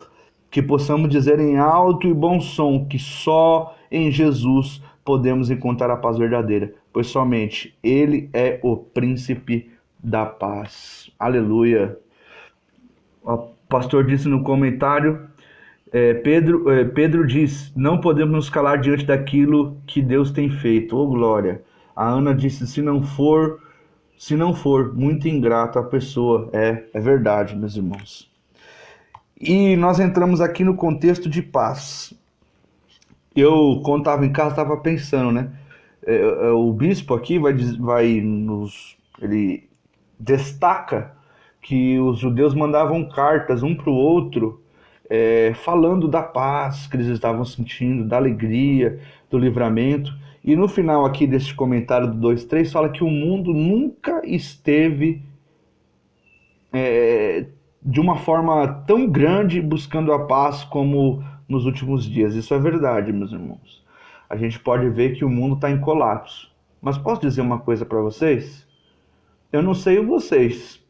Que possamos dizer em alto e bom som que só em Jesus podemos encontrar a paz verdadeira, pois somente Ele é o príncipe da paz. Aleluia. O pastor disse no comentário... Pedro diz, não podemos nos calar diante daquilo que Deus tem feito. Oh, glória. A Ana disse, se não for muito ingrato a pessoa. É verdade, meus irmãos. E nós entramos aqui no contexto de paz. Eu, quando estava em casa, estava pensando, né? O bispo aqui ele destaca que os judeus mandavam cartas um para o outro, falando da paz que eles estavam sentindo, da alegria, do livramento. E no final aqui deste comentário do 2:3 fala que o mundo nunca esteve de uma forma tão grande buscando a paz como nos últimos dias. Isso é verdade, meus irmãos. A gente pode ver que o mundo está em colapso. Mas posso dizer uma coisa para vocês? Eu não sei vocês,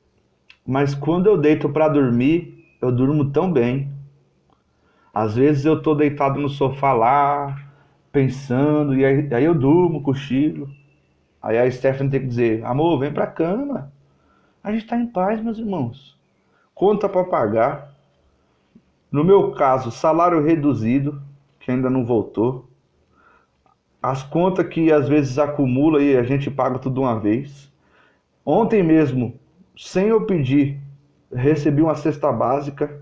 mas quando eu deito para dormir, eu durmo tão bem. Às vezes eu tô deitado no sofá lá, pensando, e aí eu durmo, cochilo. Aí a Stephanie tem que dizer, amor, vem pra cama. A gente tá em paz, meus irmãos. Conta para pagar. No meu caso, salário reduzido, que ainda não voltou. As contas que às vezes acumula e a gente paga tudo de uma vez. Ontem mesmo, sem eu pedir, recebi uma cesta básica.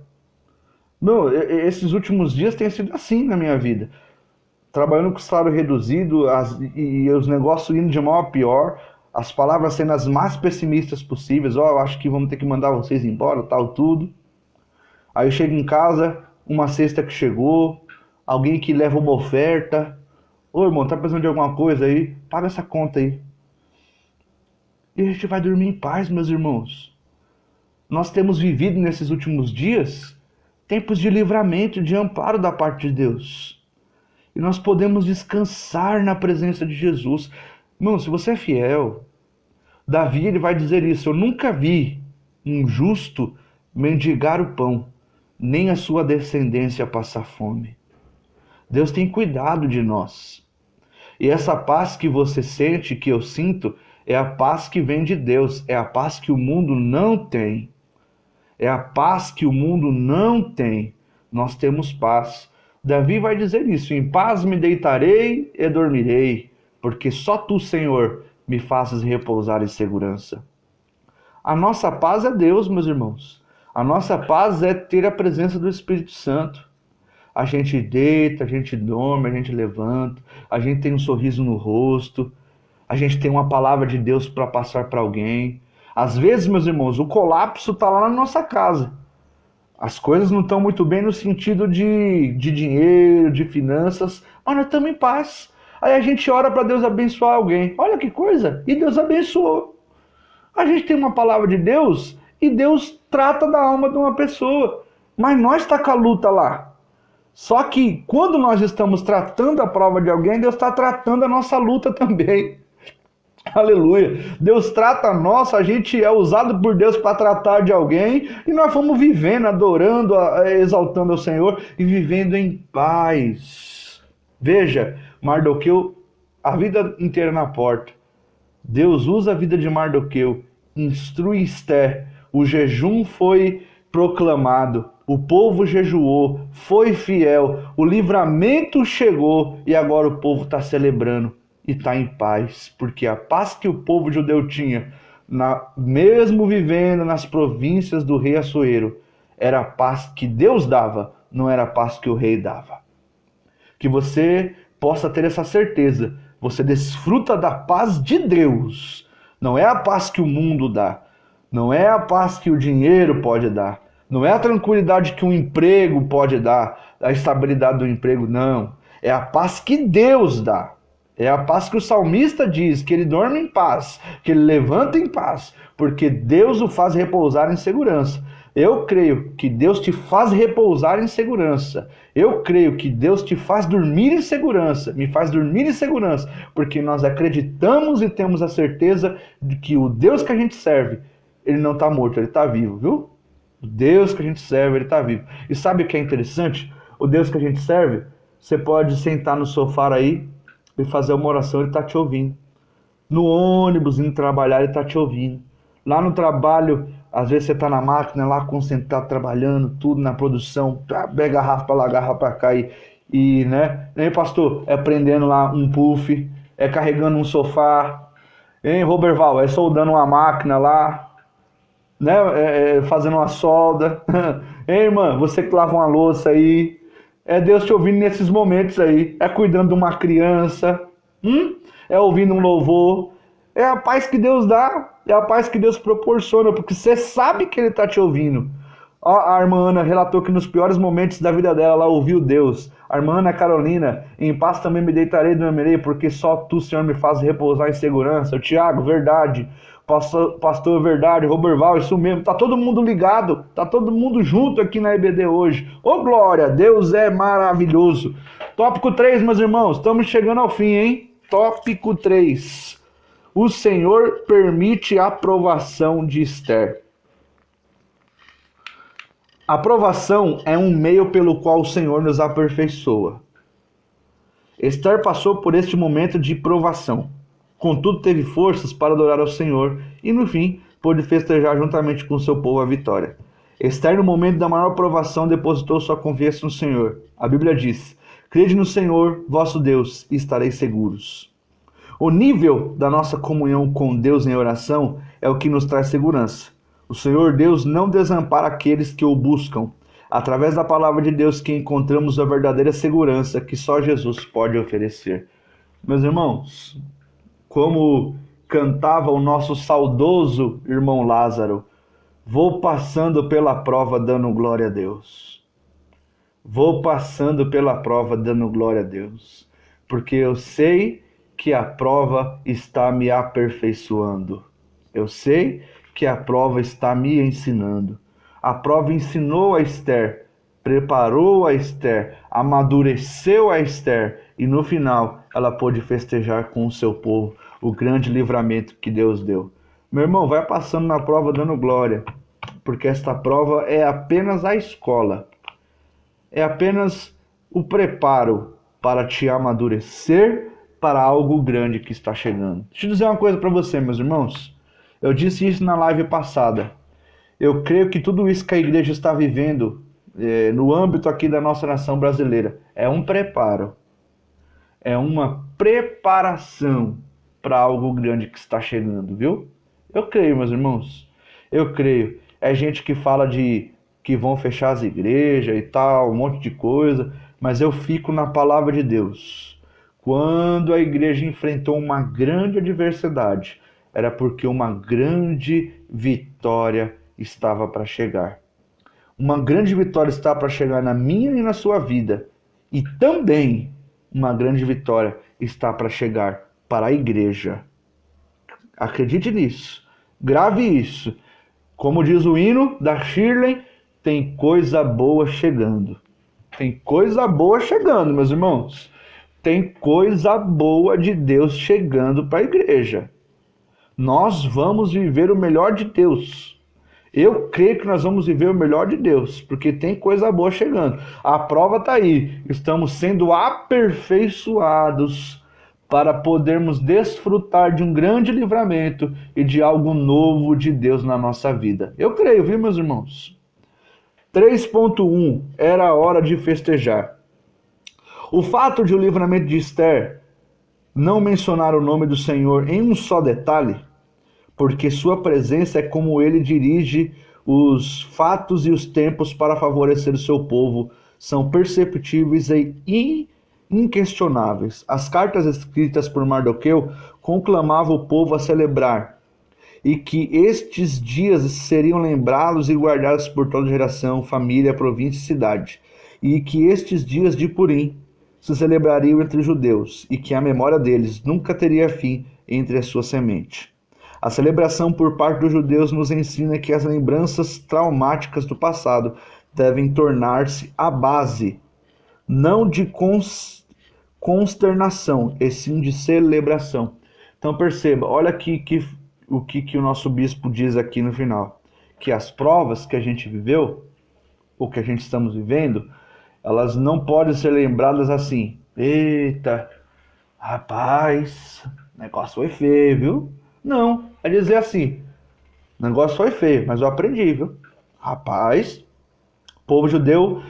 Não, esses últimos dias tem sido assim na minha vida. Trabalhando com salário reduzido e os negócios indo de mal a pior, as palavras sendo as mais pessimistas possíveis. Ó, eu acho que vamos ter que mandar vocês embora, tal, tudo. Aí eu chego em casa, uma cesta que chegou, alguém que leva uma oferta. Ô irmão, tá precisando de alguma coisa aí? Paga essa conta aí. E a gente vai dormir em paz, meus irmãos. Nós temos vivido nesses últimos dias tempos de livramento, de amparo da parte de Deus. E nós podemos descansar na presença de Jesus. Irmão, se você é fiel, Davi ele vai dizer isso: eu nunca vi um justo mendigar o pão, nem a sua descendência passar fome. Deus tem cuidado de nós. E essa paz que você sente, que eu sinto, é a paz que vem de Deus, é a paz que o mundo não tem. É a paz que o mundo não tem. Nós temos paz. Davi vai dizer isso: em paz me deitarei e dormirei, porque só tu, Senhor, me fazes repousar em segurança. A nossa paz é Deus, meus irmãos. A nossa paz é ter a presença do Espírito Santo. A gente deita, a gente dorme, a gente levanta, a gente tem um sorriso no rosto, a gente tem uma palavra de Deus para passar para alguém. Às vezes, meus irmãos, o colapso está lá na nossa casa. As coisas não estão muito bem no sentido de dinheiro, de finanças, mas nós estamos em paz. Aí a gente ora para Deus abençoar alguém. Olha que coisa! E Deus abençoou. A gente tem uma palavra de Deus e Deus trata da alma de uma pessoa. Mas nós está com a luta lá. Só que quando nós estamos tratando a prova de alguém, Deus está tratando a nossa luta também. Aleluia. Deus trata nós, a gente é usado por Deus para tratar de alguém e nós vamos vivendo, adorando, exaltando ao Senhor e vivendo em paz. Veja, Mardoqueu, a vida inteira na porta. Deus usa a vida de Mardoqueu, instrui Esther, o jejum foi proclamado, o povo jejuou, foi fiel, o livramento chegou e agora o povo está celebrando e está em paz, porque a paz que o povo judeu tinha, mesmo vivendo nas províncias do rei Assuero, era a paz que Deus dava, não era a paz que o rei dava. Que você possa ter essa certeza. Você desfruta da paz de Deus. Não é a paz que o mundo dá. Não é a paz que o dinheiro pode dar. Não é a tranquilidade que um emprego pode dar. A estabilidade do emprego, não. É a paz que Deus dá. É a paz que o salmista diz, que ele dorme em paz, que ele levanta em paz, porque Deus o faz repousar em segurança. Eu creio que Deus te faz repousar em segurança. Eu creio que Deus te faz dormir em segurança, me faz dormir em segurança, porque nós acreditamos e temos a certeza de que o Deus que a gente serve, ele não está morto, ele está vivo, viu? O Deus que a gente serve, ele está vivo. E sabe o que é interessante? O Deus que a gente serve, você pode sentar no sofá aí e fazer uma oração, ele está te ouvindo. No ônibus, indo trabalhar, ele está te ouvindo. Lá no trabalho, às vezes você está na máquina lá, concentrado, trabalhando, tudo na produção, pega garrafa para lá, garrafa para cá né? Hein, pastor? É prendendo lá um puff, é carregando um sofá, hein, Roberval? É soldando uma máquina lá, né? Fazendo uma solda. Hein, irmã? Você que lava uma louça aí, É Deus te ouvindo nesses momentos aí. É cuidando de uma criança. É ouvindo um louvor. É a paz que Deus dá. É a paz que Deus proporciona. Porque você sabe que Ele está te ouvindo. Ó, a irmã Ana relatou que nos piores momentos da vida dela, ela ouviu Deus. A irmã Ana Carolina, em paz também me deitarei e dormirei, porque só Tu, Senhor, me faz repousar em segurança. O Tiago, verdade. Pastor, verdade. Roberval, isso mesmo. Tá todo mundo ligado. Tá todo mundo junto aqui na EBD hoje. Ô glória, Deus é maravilhoso. Tópico 3, meus irmãos. Estamos chegando ao fim, hein? Tópico 3. O Senhor permite a aprovação de Esther. A aprovação é um meio pelo qual o Senhor nos aperfeiçoa. Esther passou por este momento de provação. Contudo, teve forças para adorar ao Senhor e, no fim, pôde festejar juntamente com seu povo a vitória. Esther, no momento da maior provação, depositou sua confiança no Senhor. A Bíblia diz: crede no Senhor, vosso Deus, e estareis seguros. O nível da nossa comunhão com Deus em oração é o que nos traz segurança. O Senhor Deus não desampara aqueles que o buscam. Através da palavra de Deus que encontramos a verdadeira segurança que só Jesus pode oferecer. Meus irmãos, como cantava o nosso saudoso irmão Lázaro, vou passando pela prova dando glória a Deus. Vou passando pela prova dando glória a Deus. Porque eu sei que a prova está me aperfeiçoando. Eu sei que a prova está me ensinando. A prova ensinou a Esther, preparou a Esther, amadureceu a Esther e no final ela pôde festejar com o seu povo o grande livramento que Deus deu. Meu irmão, vai passando na prova dando glória, porque esta prova é apenas a escola, é apenas o preparo para te amadurecer para algo grande que está chegando. Deixa eu dizer uma coisa para você, meus irmãos. Eu disse isso na live passada. Eu creio que tudo isso que a igreja está vivendo no âmbito aqui da nossa nação brasileira é um preparo. É uma preparação para algo grande que está chegando, viu? Eu creio, meus irmãos. Eu creio. É gente que fala de que vão fechar as igrejas e tal, um monte de coisa, mas eu fico na palavra de Deus. Quando a igreja enfrentou uma grande adversidade, era porque uma grande vitória estava para chegar. Uma grande vitória está para chegar na minha e na sua vida. E também uma grande vitória está para chegar para a igreja. Acredite nisso. Grave isso. Como diz o hino da Shirley, tem coisa boa chegando. Tem coisa boa chegando, meus irmãos. Tem coisa boa de Deus chegando para a igreja. Nós vamos viver o melhor de Deus. Eu creio que nós vamos viver o melhor de Deus, porque tem coisa boa chegando. A prova está aí. Estamos sendo aperfeiçoados para podermos desfrutar de um grande livramento e de algo novo de Deus na nossa vida. Eu creio, viu, meus irmãos? 3.1 era a hora de festejar. O fato de o livramento de Esther não mencionar o nome do Senhor em um só detalhe, porque sua presença é como ele dirige os fatos e os tempos para favorecer o seu povo, são perceptíveis e inquestionáveis. As cartas escritas por Mardoqueu conclamavam o povo a celebrar, e que estes dias seriam lembrados e guardados por toda geração, família, província e cidade, e que estes dias de Purim se celebrariam entre os judeus, e que a memória deles nunca teria fim entre a sua semente. A celebração por parte dos judeus nos ensina que as lembranças traumáticas do passado devem tornar-se a base, não de consternação, e sim de celebração. Então perceba, olha aqui o que o nosso bispo diz aqui no final, que as provas que a gente viveu, ou que a gente estamos vivendo, elas não podem ser lembradas assim: eita, rapaz, o negócio foi feio, viu? Não, é dizer assim: o negócio foi feio, mas eu aprendi, viu? Rapaz, o povo judeu,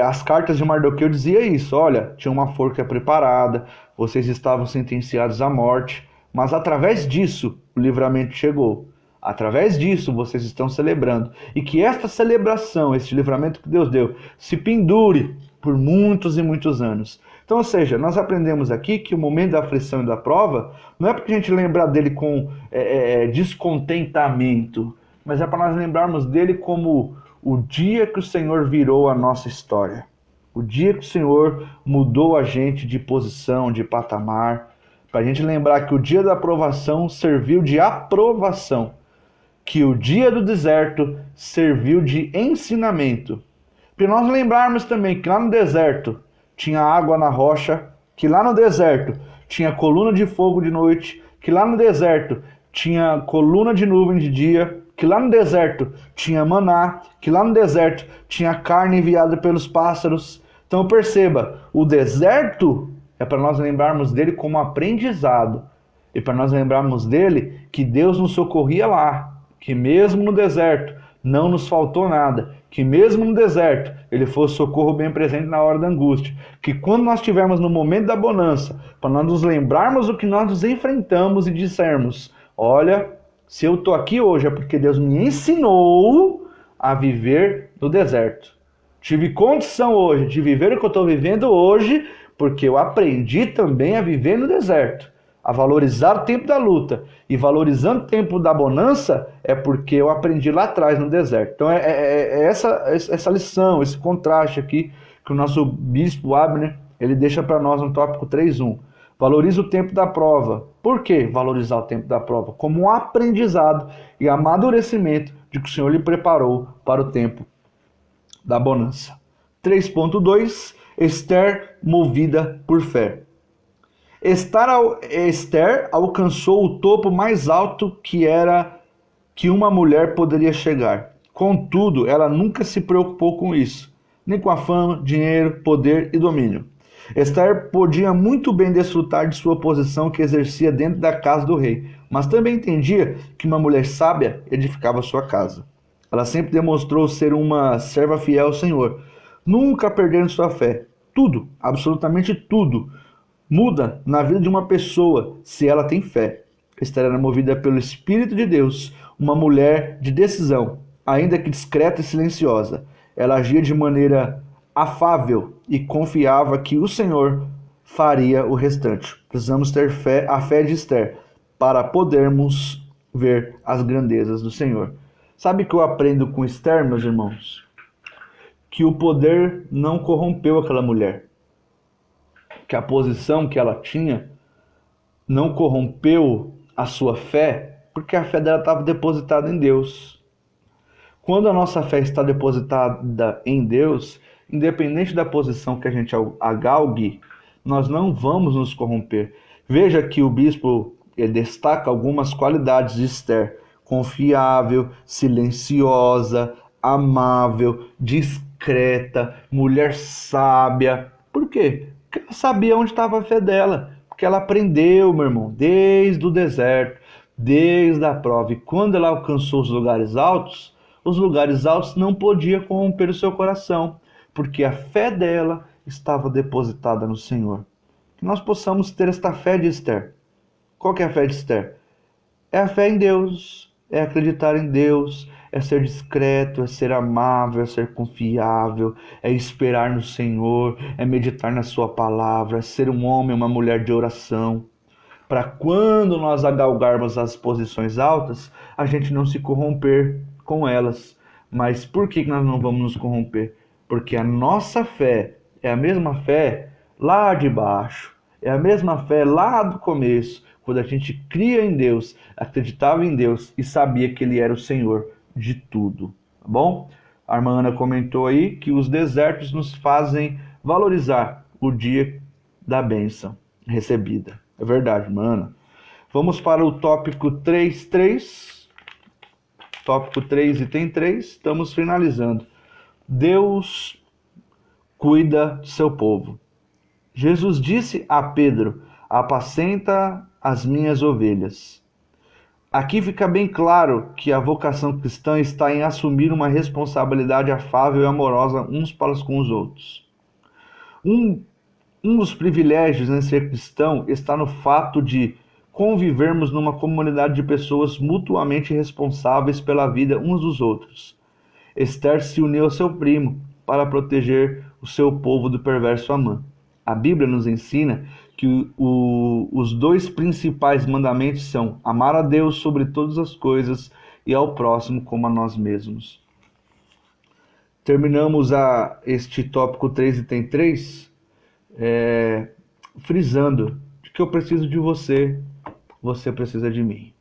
as cartas de Mardoqueu dizia isso: olha, tinha uma forca preparada, vocês estavam sentenciados à morte, mas através disso o livramento chegou. Através disso vocês estão celebrando. E que esta celebração, este livramento que Deus deu, se pendure por muitos e muitos anos. Então, ou seja, nós aprendemos aqui que o momento da aflição e da prova não é para a gente lembrar dele com descontentamento, mas é para nós lembrarmos dele como o dia que o Senhor virou a nossa história. O dia que o Senhor mudou a gente de posição, de patamar, para a gente lembrar que o dia da aprovação serviu de aprovação, que o dia do deserto serviu de ensinamento. Para nós lembrarmos também que lá no deserto tinha água na rocha, que lá no deserto tinha coluna de fogo de noite, que lá no deserto tinha coluna de nuvem de dia, que lá no deserto tinha maná, que lá no deserto tinha carne enviada pelos pássaros. Então perceba, o deserto é para nós lembrarmos dele como aprendizado, e para nós lembrarmos dele que Deus nos socorria lá, que mesmo no deserto não nos faltou nada, que mesmo no deserto ele foi o socorro bem presente na hora da angústia, que quando nós estivermos no momento da bonança, para nós nos lembrarmos do que nós nos enfrentamos e dissermos, olha, se eu estou aqui hoje é porque Deus me ensinou a viver no deserto. Tive condição hoje de viver o que eu estou vivendo hoje, porque eu aprendi também a viver no deserto, a valorizar o tempo da luta. E valorizando o tempo da bonança é porque eu aprendi lá atrás no deserto. Então é essa lição, esse contraste aqui que o nosso bispo Abner ele deixa para nós no tópico 3.1. Valorize o tempo da prova. Por que valorizar o tempo da prova? Como um aprendizado e amadurecimento de que o Senhor lhe preparou para o tempo da bonança. 3.2. Esther movida por fé. Esther alcançou o topo mais alto que uma mulher poderia chegar. Contudo, ela nunca se preocupou com isso, nem com a fama, dinheiro, poder e domínio. Esther podia muito bem desfrutar de sua posição que exercia dentro da casa do rei, mas também entendia que uma mulher sábia edificava sua casa. Ela sempre demonstrou ser uma serva fiel ao Senhor, nunca perdendo sua fé. Tudo, absolutamente tudo, muda na vida de uma pessoa se ela tem fé. Esther era movida pelo Espírito de Deus, uma mulher de decisão, ainda que discreta e silenciosa. Ela agia de maneira afável e confiava que o Senhor faria o restante. Precisamos ter fé, a fé de Esther, para podermos ver as grandezas do Senhor. Sabe o que eu aprendo com Esther, meus irmãos? Que o poder não corrompeu aquela mulher. Que a posição que ela tinha não corrompeu a sua fé, porque a fé dela estava depositada em Deus. Quando a nossa fé está depositada em Deus, independente da posição que a gente agalgue, nós não vamos nos corromper. Veja que o bispo destaca algumas qualidades de Esther: confiável, silenciosa, amável, discreta, mulher sábia. Por quê? Porque ela sabia onde estava a fé dela. Porque ela aprendeu, meu irmão, desde o deserto, desde a prova. E quando ela alcançou os lugares altos não podiam corromper o seu coração, porque a fé dela estava depositada no Senhor. Que nós possamos ter esta fé de Esther. Qual que é a fé de Esther? É a fé em Deus, é acreditar em Deus, é ser discreto, é ser amável, é ser confiável, é esperar no Senhor, é meditar na sua palavra, é ser um homem, uma mulher de oração. Para quando nós agalgarmos as posições altas, a gente não se corromper com elas. Mas por que nós não vamos nos corromper? Porque a nossa fé é a mesma fé lá de baixo, é a mesma fé lá do começo, quando a gente cria em Deus, acreditava em Deus e sabia que Ele era o Senhor de tudo, tá bom? A irmã Ana comentou aí que os desertos nos fazem valorizar o dia da bênção recebida. É verdade, irmã Ana. Vamos para o tópico 3.3. Tópico 3, item 3. Estamos finalizando. Deus cuida do seu povo. Jesus disse a Pedro: apacenta as minhas ovelhas. Aqui fica bem claro que a vocação cristã está em assumir uma responsabilidade afável e amorosa uns para com os outros. Um dos privilégios em ser cristão está no fato de convivermos numa comunidade de pessoas mutuamente responsáveis pela vida uns dos outros. Esther se uniu ao seu primo, para proteger o seu povo do perverso Amã. A Bíblia nos ensina que os dois principais mandamentos são amar a Deus sobre todas as coisas e ao próximo como a nós mesmos. Terminamos este tópico 3 item 3, frisando que eu preciso de você, você precisa de mim.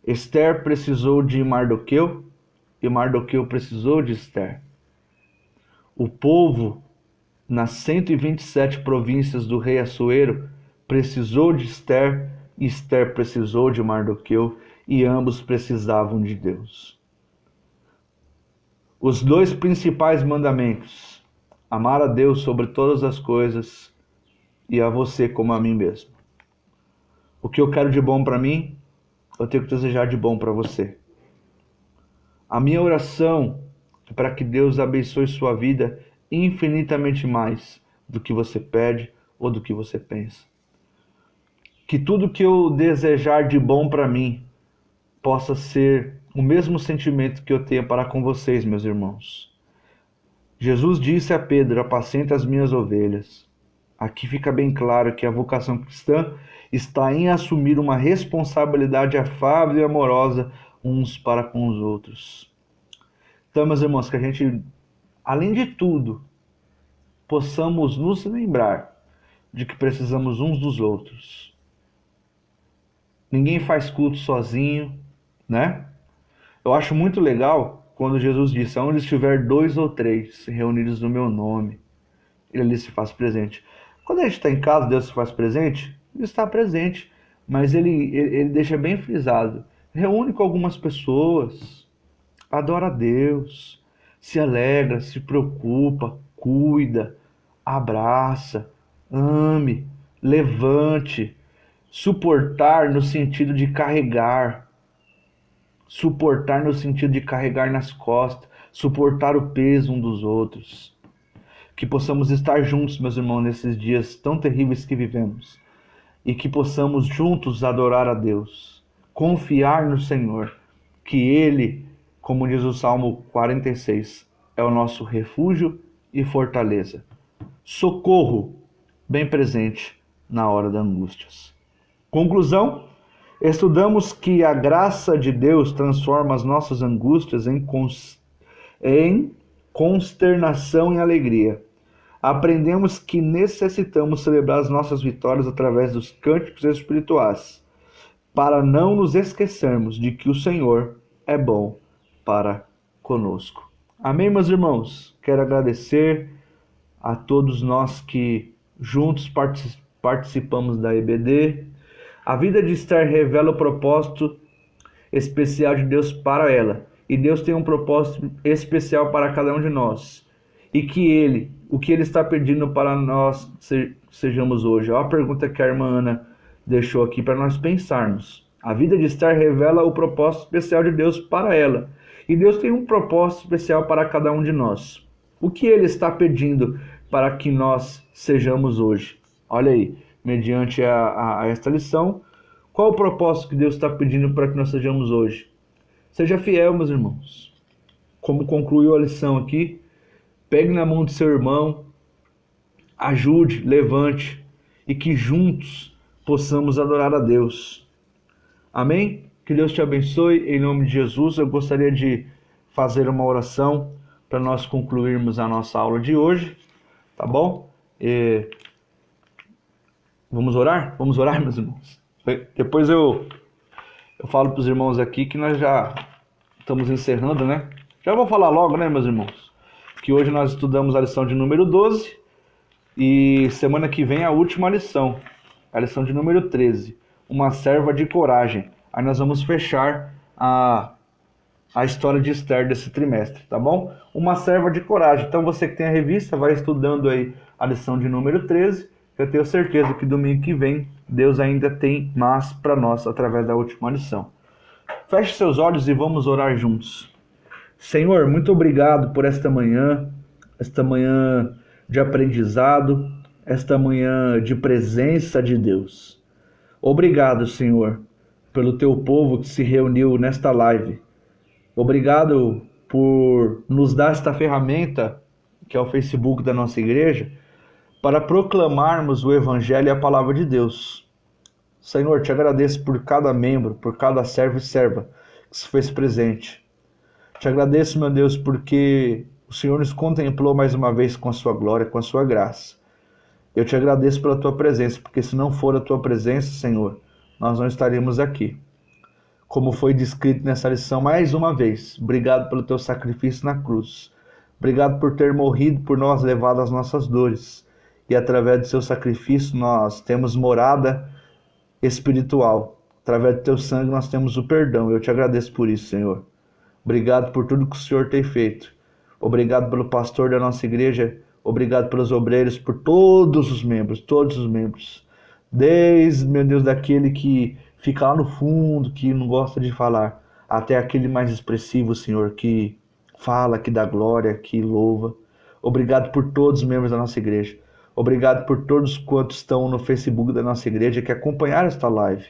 Esther precisou de Mardoqueu e Mardoqueu precisou de Esther. O povo nas 127 províncias do rei Assuero precisou de Esther e Esther precisou de Mardoqueu e ambos precisavam de Deus. Os dois principais mandamentos, amar a Deus sobre todas as coisas e a você como a mim mesmo. O que eu quero de bom para mim, eu tenho que desejar de bom para você. A minha oração é para que Deus abençoe sua vida infinitamente mais do que você pede ou do que você pensa. Que tudo que eu desejar de bom para mim possa ser o mesmo sentimento que eu tenho para com vocês, meus irmãos. Jesus disse a Pedro: apacenta as minhas ovelhas. Aqui fica bem claro que a vocação cristã está em assumir uma responsabilidade afável e amorosa uns para com os outros. Então, meus irmãos, que a gente, além de tudo, possamos nos lembrar de que precisamos uns dos outros. Ninguém faz culto sozinho, né? Eu acho muito legal quando Jesus disse: onde estiver 2 ou 3 reunidos no meu nome, ele ali se faz presente. Quando a gente está em casa, Deus se faz presente, ele está presente, mas ele deixa bem frisado: reúne com algumas pessoas, adora a Deus, se alegra, se preocupa, cuida, abraça, ame, levante. Suportar no sentido de carregar. Suportar no sentido de carregar nas costas. Suportar o peso um dos outros. Que possamos estar juntos, meus irmãos, nesses dias tão terríveis que vivemos. E que possamos juntos adorar a Deus. Confiar no Senhor. Que Ele, como diz o Salmo 46, é o nosso refúgio e fortaleza. Socorro bem presente na hora das angústias. Conclusão: estudamos que a graça de Deus transforma as nossas angústias em consternação e alegria. Aprendemos que necessitamos celebrar as nossas vitórias através dos cânticos espirituais, para não nos esquecermos de que o Senhor é bom para conosco. Amém, meus irmãos? Quero agradecer a todos nós que juntos participamos da EBD. A vida de Esther revela o propósito especial de Deus para ela. E Deus tem um propósito especial para cada um de nós. E que o que Ele está pedindo para nós sejamos hoje. Olha a pergunta que a irmã Ana deixou aqui para nós pensarmos. A vida de Esther revela o propósito especial de Deus para ela. E Deus tem um propósito especial para cada um de nós. O que Ele está pedindo para que nós sejamos hoje? Olha aí. Mediante a esta lição, qual o propósito que Deus está pedindo para que nós sejamos hoje? Seja fiel, meus irmãos. Como concluiu a lição aqui, pegue na mão do seu irmão, ajude, levante, e que juntos possamos adorar a Deus. Amém? Que Deus te abençoe, em nome de Jesus. Eu gostaria de fazer uma oração para nós concluirmos a nossa aula de hoje, tá bom? Vamos orar? Vamos orar, meus irmãos. Depois eu falo para os irmãos aqui que nós já estamos encerrando, né? Já vou falar logo, né, meus irmãos? Que hoje nós estudamos a lição de número 12 e semana que vem a última lição, a lição de número 13, uma serva de coragem. Aí nós vamos fechar a história de Esther desse trimestre, tá bom? Uma serva de coragem. Então você que tem a revista, vai estudando aí a lição de número 13. Eu tenho certeza que domingo que vem Deus ainda tem mais para nós através da última lição. Feche seus olhos e vamos orar juntos. Senhor, muito obrigado por esta manhã de aprendizado, esta manhã de presença de Deus. Obrigado, Senhor, pelo teu povo que se reuniu nesta live. Obrigado por nos dar esta ferramenta, que é o Facebook da nossa igreja, para proclamarmos o Evangelho e a Palavra de Deus. Senhor, te agradeço por cada membro, por cada servo e serva que se fez presente. Te agradeço, meu Deus, porque o Senhor nos contemplou mais uma vez com a sua glória, com a sua graça. Eu te agradeço pela tua presença, porque se não for a tua presença, Senhor, nós não estaríamos aqui. Como foi descrito nessa lição mais uma vez, obrigado pelo teu sacrifício na cruz. Obrigado por ter morrido por nós, levado as nossas dores. E através do seu sacrifício nós temos morada espiritual. Através do teu sangue nós temos o perdão. Eu te agradeço por isso, Senhor. Obrigado por tudo que o Senhor tem feito. Obrigado pelo pastor da nossa igreja. Obrigado pelos obreiros, por todos os membros. Desde, meu Deus, daquele que fica lá no fundo, que não gosta de falar, até aquele mais expressivo, Senhor, que fala, que dá glória, que louva. Obrigado por todos os membros da nossa igreja. Obrigado por todos quantos estão no Facebook da nossa igreja que acompanharam esta live.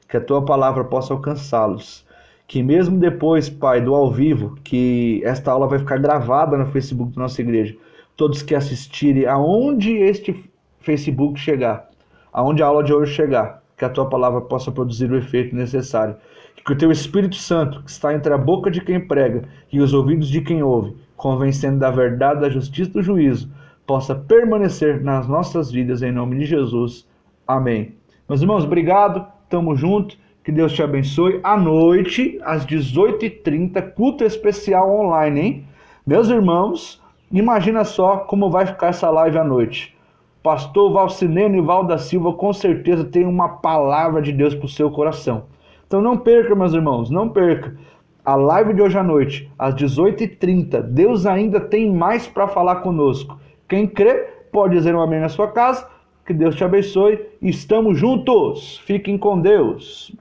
Que a tua palavra possa alcançá-los. Que mesmo depois, Pai, do ao vivo, que esta aula vai ficar gravada no Facebook da nossa igreja. Todos que assistirem, aonde este Facebook chegar, aonde a aula de hoje chegar, que a tua palavra possa produzir o efeito necessário. Que o teu Espírito Santo, que está entre a boca de quem prega e os ouvidos de quem ouve, convencendo da verdade, da justiça e do juízo, possa permanecer nas nossas vidas, em nome de Jesus. Amém. Meus irmãos, obrigado, tamo junto, que Deus te abençoe. À noite, às 18h30, culto especial online, hein? Meus irmãos, imagina só como vai ficar essa live à noite. Pastor Valcineno Ivaldo da Silva com certeza tem uma palavra de Deus para o seu coração. Então não perca, meus irmãos, não perca. A live de hoje à noite, às 18h30, Deus ainda tem mais para falar conosco. Quem crê, pode dizer um amém na sua casa. Que Deus te abençoe. Estamos juntos. Fiquem com Deus.